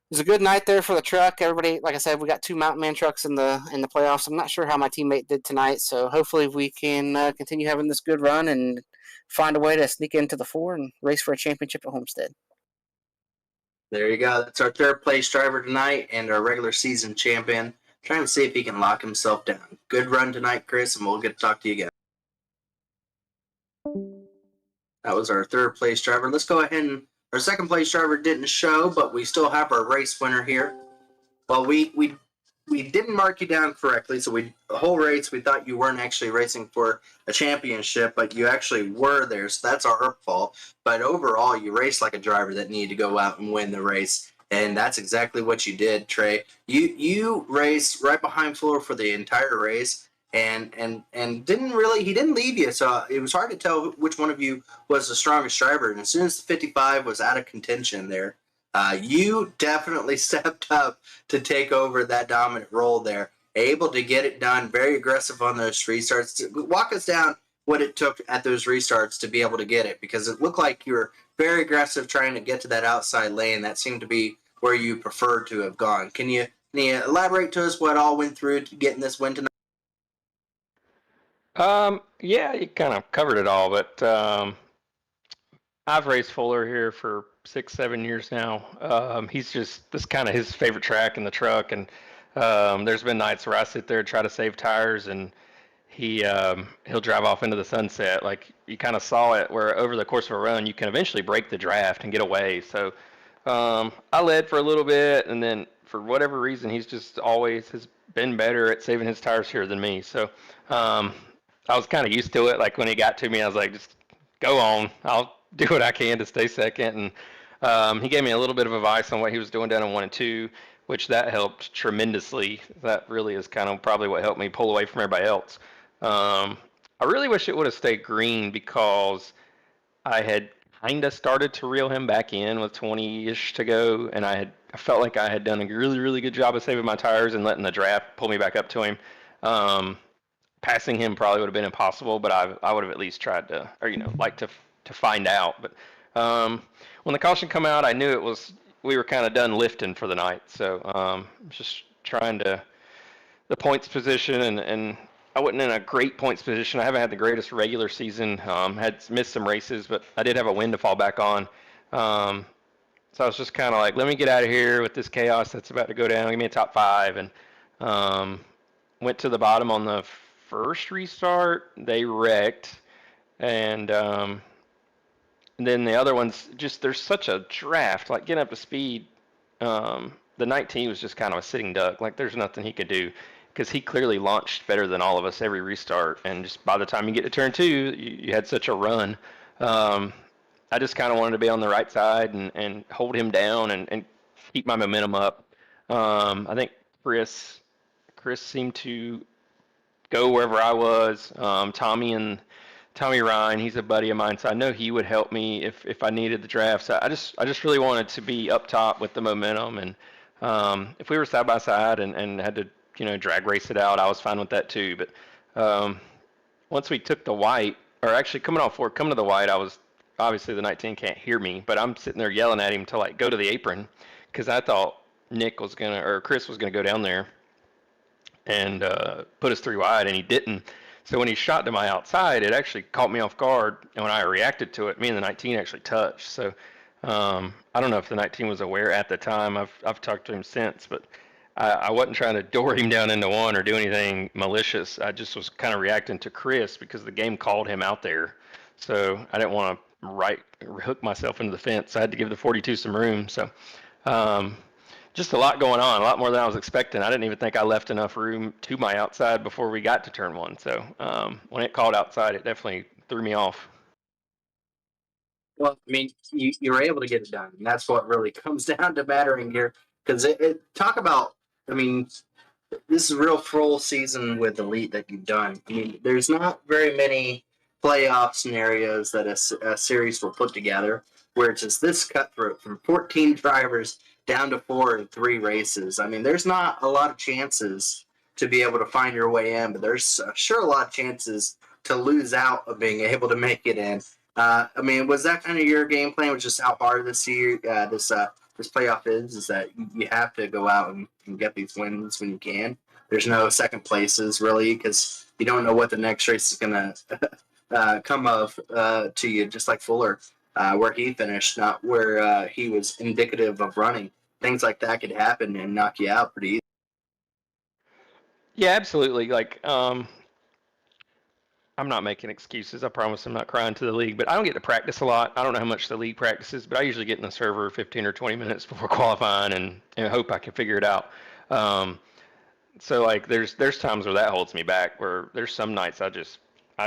was a good night there for the truck. Everybody, like I said, we got 2 Mountain Man trucks in the playoffs. I'm not sure how my teammate did tonight, so hopefully we can continue having this good run and find a way to sneak into the 4 and race for a championship at Homestead. There you go. That's our third place driver tonight and our regular season champion. Trying to see if he can lock himself down. Good run tonight, Chris, and we'll get to talk to you again. That was our third place driver. Let's go ahead and our second place driver didn't show, but we still have our race winner here. Well, we didn't mark you down correctly, so the whole race we thought you weren't actually racing for a championship, but you actually were there, so that's our fault. But overall, you raced like a driver that needed to go out and win the race, and that's exactly what you did, Trey. You raced right behind Fuller for the entire race, and he didn't leave you, so it was hard to tell which one of you was the strongest driver. And as soon as the 55 was out of contention there, you definitely stepped up to take over that dominant role there, able to get it done, very aggressive on those restarts. Walk us down what it took at those restarts to be able to get it, because it looked like you were very aggressive trying to get to that outside lane. That seemed to be where you preferred to have gone. Can you elaborate to us what all went through to getting this win tonight? Yeah, you kind of covered it all, but I've raced Fuller here for 6-7 years now. He's just, this kind of his favorite track in the truck, and there's been nights where I sit there and try to save tires, and he'll drive off into the sunset. Like, you kind of saw it where over the course of a run, you can eventually break the draft and get away. So I led for a little bit, and then for whatever reason, he's just always has been better at saving his tires here than me. So I was kind of used to it. Like, when he got to me, I was like, just go on. I'll do what I can to stay second. And he gave me a little bit of advice on what he was doing down in 1 and 2. which that helped tremendously. That really is kind of probably what helped me pull away from everybody else. I really wish it would have stayed green because I had kind of started to reel him back in with 20-ish to go, and I felt like I had done a really, really good job of saving my tires and letting the draft pull me back up to him. Passing him probably would have been impossible, but I would have at least tried to, or like to find out. But when the caution come out, I knew we were kind of done lifting for the night. So just trying to the points position, and I wasn't in a great points position. I haven't had the greatest regular season. Had missed some races, but I did have a win to fall back on. So I was just kind of like, let me get out of here with this chaos that's about to go down. Give me a top 5, and went to the bottom on the first restart. They wrecked, and then the other ones, just there's such a draft. Like getting up to speed, the 19 was just kind of a sitting duck. Like there's nothing he could do because he clearly launched better than all of us every restart. And just by the time you get to turn 2, you had such a run. I just kind of wanted to be on the right side and hold him down and keep my momentum up. I think Chris seemed to go wherever I was. Tommy Ryan, he's a buddy of mine, so I know he would help me if I needed the draft. So I just really wanted to be up top with the momentum, and if we were side by side and had to drag race it out, I was fine with that too. But once we took the white, or actually coming to the white, I was obviously the 19 can't hear me, but I'm sitting there yelling at him to like go to the apron because I thought Chris was gonna go down there and put us 3 wide, and he didn't. So when he shot to my outside, it actually caught me off guard, and when I reacted to it, me and the 19 actually touched. So I don't know if the 19 was aware at the time. I've talked to him since, but I wasn't trying to door him down into one or do anything malicious. I just was kind of reacting to Chris because the game called him out there. So I didn't want to hook myself into the fence. I had to give the 42 some room. So just a lot going on, a lot more than I was expecting. I didn't even think I left enough room to my outside before we got to turn 1. So when it called outside, it definitely threw me off. Well, I mean, you were able to get it done, and that's what really comes down to mattering here. Because talk about, I mean, this is a real full season with Elite that you've done. I mean, there's not very many playoff scenarios that a series will put together where it's just this cutthroat from 14 drivers down to 4 in 3 races. I mean, there's not a lot of chances to be able to find your way in, but there's sure a lot of chances to lose out of being able to make it in. I mean, was that kind of your game plan? Was just how hard this year, this playoff is that you have to go out and get these wins when you can. There's no second places really because you don't know what the next race is gonna come of to you. Just like Fuller, where he finished, not where he was indicative of running. Things like that could happen and knock you out pretty easily. Yeah, absolutely. Like I'm not making excuses. I promise I'm not crying to the league, but I don't get to practice a lot. I don't know how much the league practices, but I usually get in the server 15 or 20 minutes before qualifying and hope I can figure it out. So like there's times where that holds me back, where there's some nights I just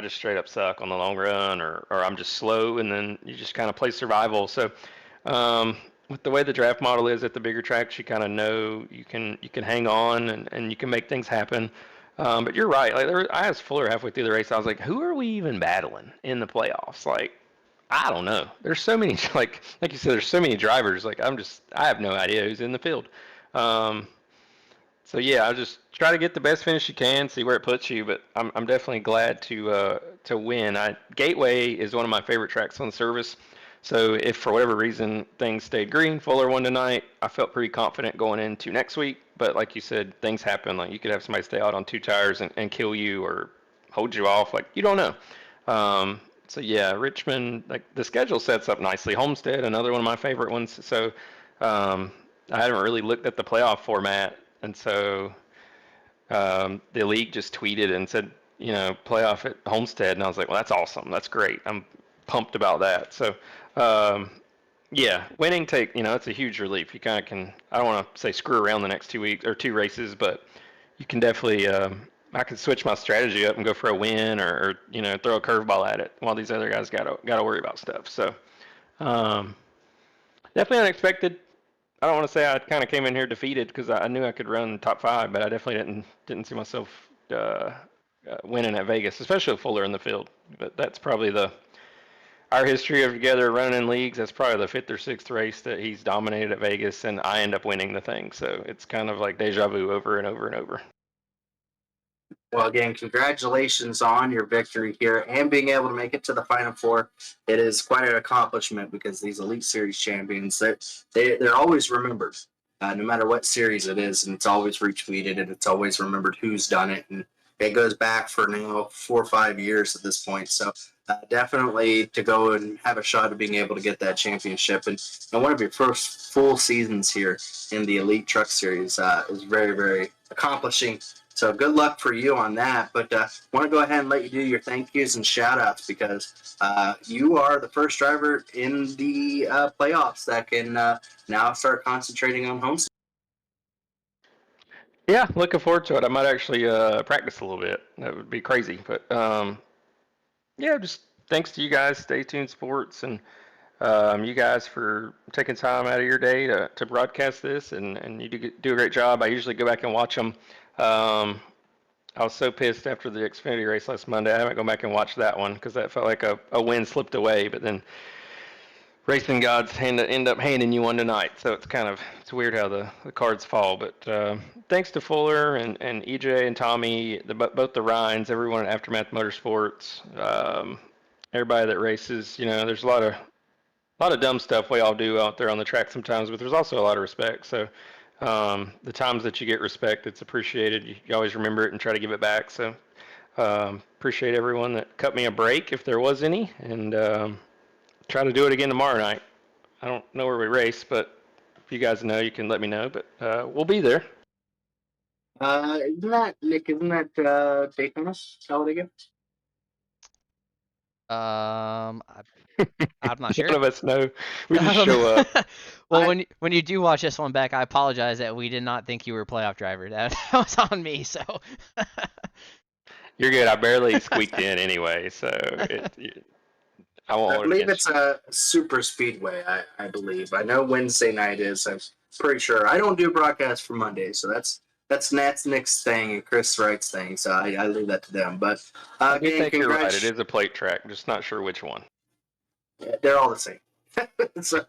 straight up suck on the long run, or I'm just slow, and then you just kind of play survival. So with the way the draft model is at the bigger tracks, you kind of know you can hang on and you can make things happen. But you're right. Like I asked Fuller halfway through the race. I was like, "Who are we even battling in the playoffs?" Like, I don't know. There's so many. Like you said, there's so many drivers. Like I have no idea who's in the field. So yeah, I just try to get the best finish you can, see where it puts you. But I'm definitely glad to win. Gateway is one of my favorite tracks on the service. So if for whatever reason things stayed green, Fuller won tonight, I felt pretty confident going into next week. But like you said, things happen. Like you could have somebody stay out on 2 tires and kill you or hold you off. Like you don't know. So yeah, Richmond, like the schedule sets up nicely. Homestead, another one of my favorite ones. So I haven't really looked at the playoff format, and so the league just tweeted and said, playoff at Homestead, and I was like, well, that's awesome. That's great. I'm pumped about that. So yeah, winning it's a huge relief. You kind of can, I don't want to say screw around the next 2 weeks or 2 races, but you can definitely, I can switch my strategy up and go for a win or throw a curveball at it while these other guys got to worry about stuff. So definitely unexpected. I don't want to say I kind of came in here defeated because I knew I could run top 5, but I definitely didn't see myself winning at Vegas, especially with Fuller in the field. But that's probably our history of together running in leagues. That's probably the 5th or 6th race that he's dominated at Vegas, and I end up winning the thing. So it's kind of like deja vu over and over and over. Well, again, congratulations on your victory here and being able to make it to the Final Four. It is quite an accomplishment because these Elite Series champions, they're always remembered, no matter what series it is, and it's always retweeted and it's always remembered who's done it. And it goes back for now 4 or 5 years at this point. So definitely to go and have a shot at being able to get that championship and one of your first full seasons here in the Elite Truck Series is very, very accomplishing. So good luck for you on that. But I want to go ahead and let you do your thank yous and shout outs because you are the first driver in the playoffs that can now start concentrating on home. Yeah, looking forward to it. I might actually practice a little bit. That would be crazy. But yeah, just thanks to you guys, Stay Tuned Sports, and you guys for taking time out of your day to broadcast this. And you do a great job. I usually go back and watch them. I was so pissed after the Xfinity race last Monday. I haven't gone back and watched that one because that felt like a win slipped away. But then racing gods end up handing you one tonight. So it's weird how the cards fall. But thanks to Fuller and EJ and Tommy, both the Ryans, everyone at Aftermath Motorsports, everybody that races. There's a lot of dumb stuff we all do out there on the track sometimes, but there's also a lot of respect. So the times that you get respect, it's appreciated. You always remember it and try to give it back. So appreciate everyone that cut me a break if there was any, and try to do it again tomorrow night. I don't know where we race, but if you guys know, you can let me know. But we'll be there. Isn't that Nick? Isn't that Daytona Talladega? I'm not sure. None of us know. We just show up. Well, when you do watch this one back, I apologize that we did not think you were a playoff driver. That was on me. So you're good. I barely squeaked in anyway, so I won't. I believe it's a super speedway. I believe. I know Wednesday night is. I'm pretty sure. I don't do broadcasts for Monday, so that's Nick's thing and Chris Wright's thing. So I leave that to them. But I think you're right. It is a plate track. I'm just not sure which one. Yeah, they're all the same. So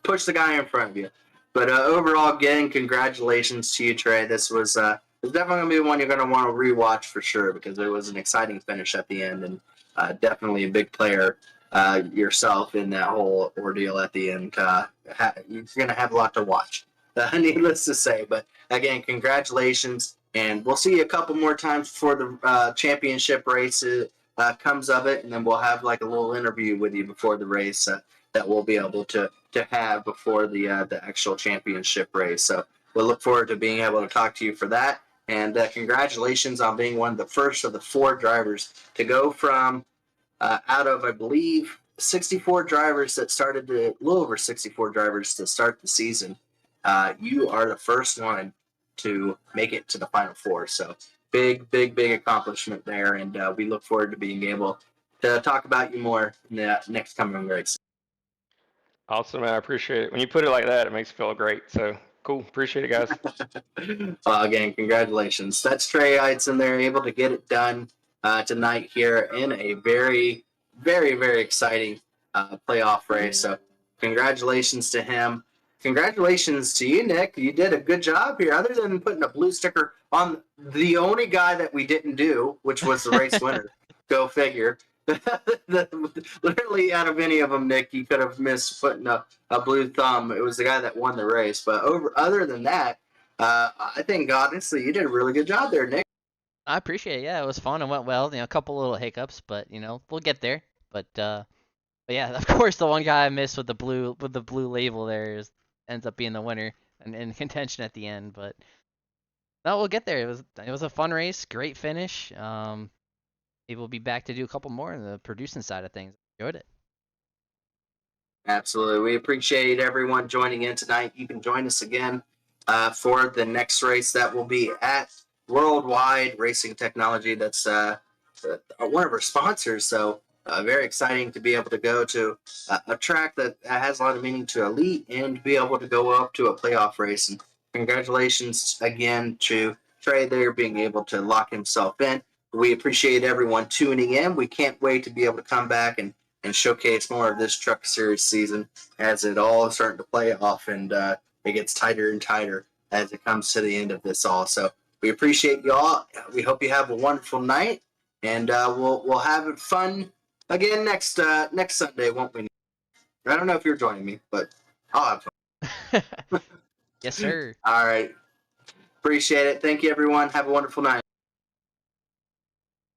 push the guy in front of you. But overall, again, congratulations to you, Trey. This was definitely going to be one you're going to want to rewatch for sure because it was an exciting finish at the end and definitely a big player yourself in that whole ordeal at the end. You're going to have a lot to watch, needless to say. But again, congratulations. And we'll see you a couple more times before the championship race comes of it, and then we'll have like a little interview with you before the race that we'll be able to have before the actual championship race. So we'll look forward to being able to talk to you for that. And congratulations on being one of the first of the 4 drivers to go from out of, I believe, 64 drivers that started a little over 64 drivers to start the season. You are the first one to make it to the Final Four. So big accomplishment there. And we look forward to being able to talk about you more in the next coming race. Awesome, man. I appreciate it. When you put it like that, it makes me feel great. So cool. Appreciate it, guys. Again, congratulations. That's Trey Eidson there, able to get it done tonight here in a very, very, very exciting playoff race. So congratulations to him. Congratulations to you, Nick. You did a good job here. Other than putting a blue sticker on the only guy that we didn't do, which was the race winner. Go figure. Literally, out of any of them, Nick, you could have missed putting a blue thumb. It was the guy that won the race. But other than that, I think honestly, you did a really good job there, Nick. I appreciate it. Yeah, it was fun and went well. A couple little hiccups, but we'll get there. But yeah, of course, the one guy I missed with the blue label there ends up being the winner and in contention at the end. But no, we'll get there. It was a fun race, great finish. Maybe we'll be back to do a couple more on the producing side of things. Enjoyed it. Absolutely. We appreciate everyone joining in tonight. You can join us again for the next race that will be at Worldwide Racing Technology. That's one of our sponsors. So very exciting to be able to go to a track that has a lot of meaning to Elite and to be able to go up to a playoff race. And congratulations again to Trey there being able to lock himself in. We appreciate everyone tuning in. We can't wait to be able to come back and showcase more of this Truck Series season as it all is starting to play off and it gets tighter and tighter as it comes to the end of this all. So we appreciate y'all. We hope you have a wonderful night, and we'll have it fun again next Sunday, won't we? I don't know if you're joining me, but I'll have fun. Yes, sir. All right. Appreciate it. Thank you, everyone. Have a wonderful night.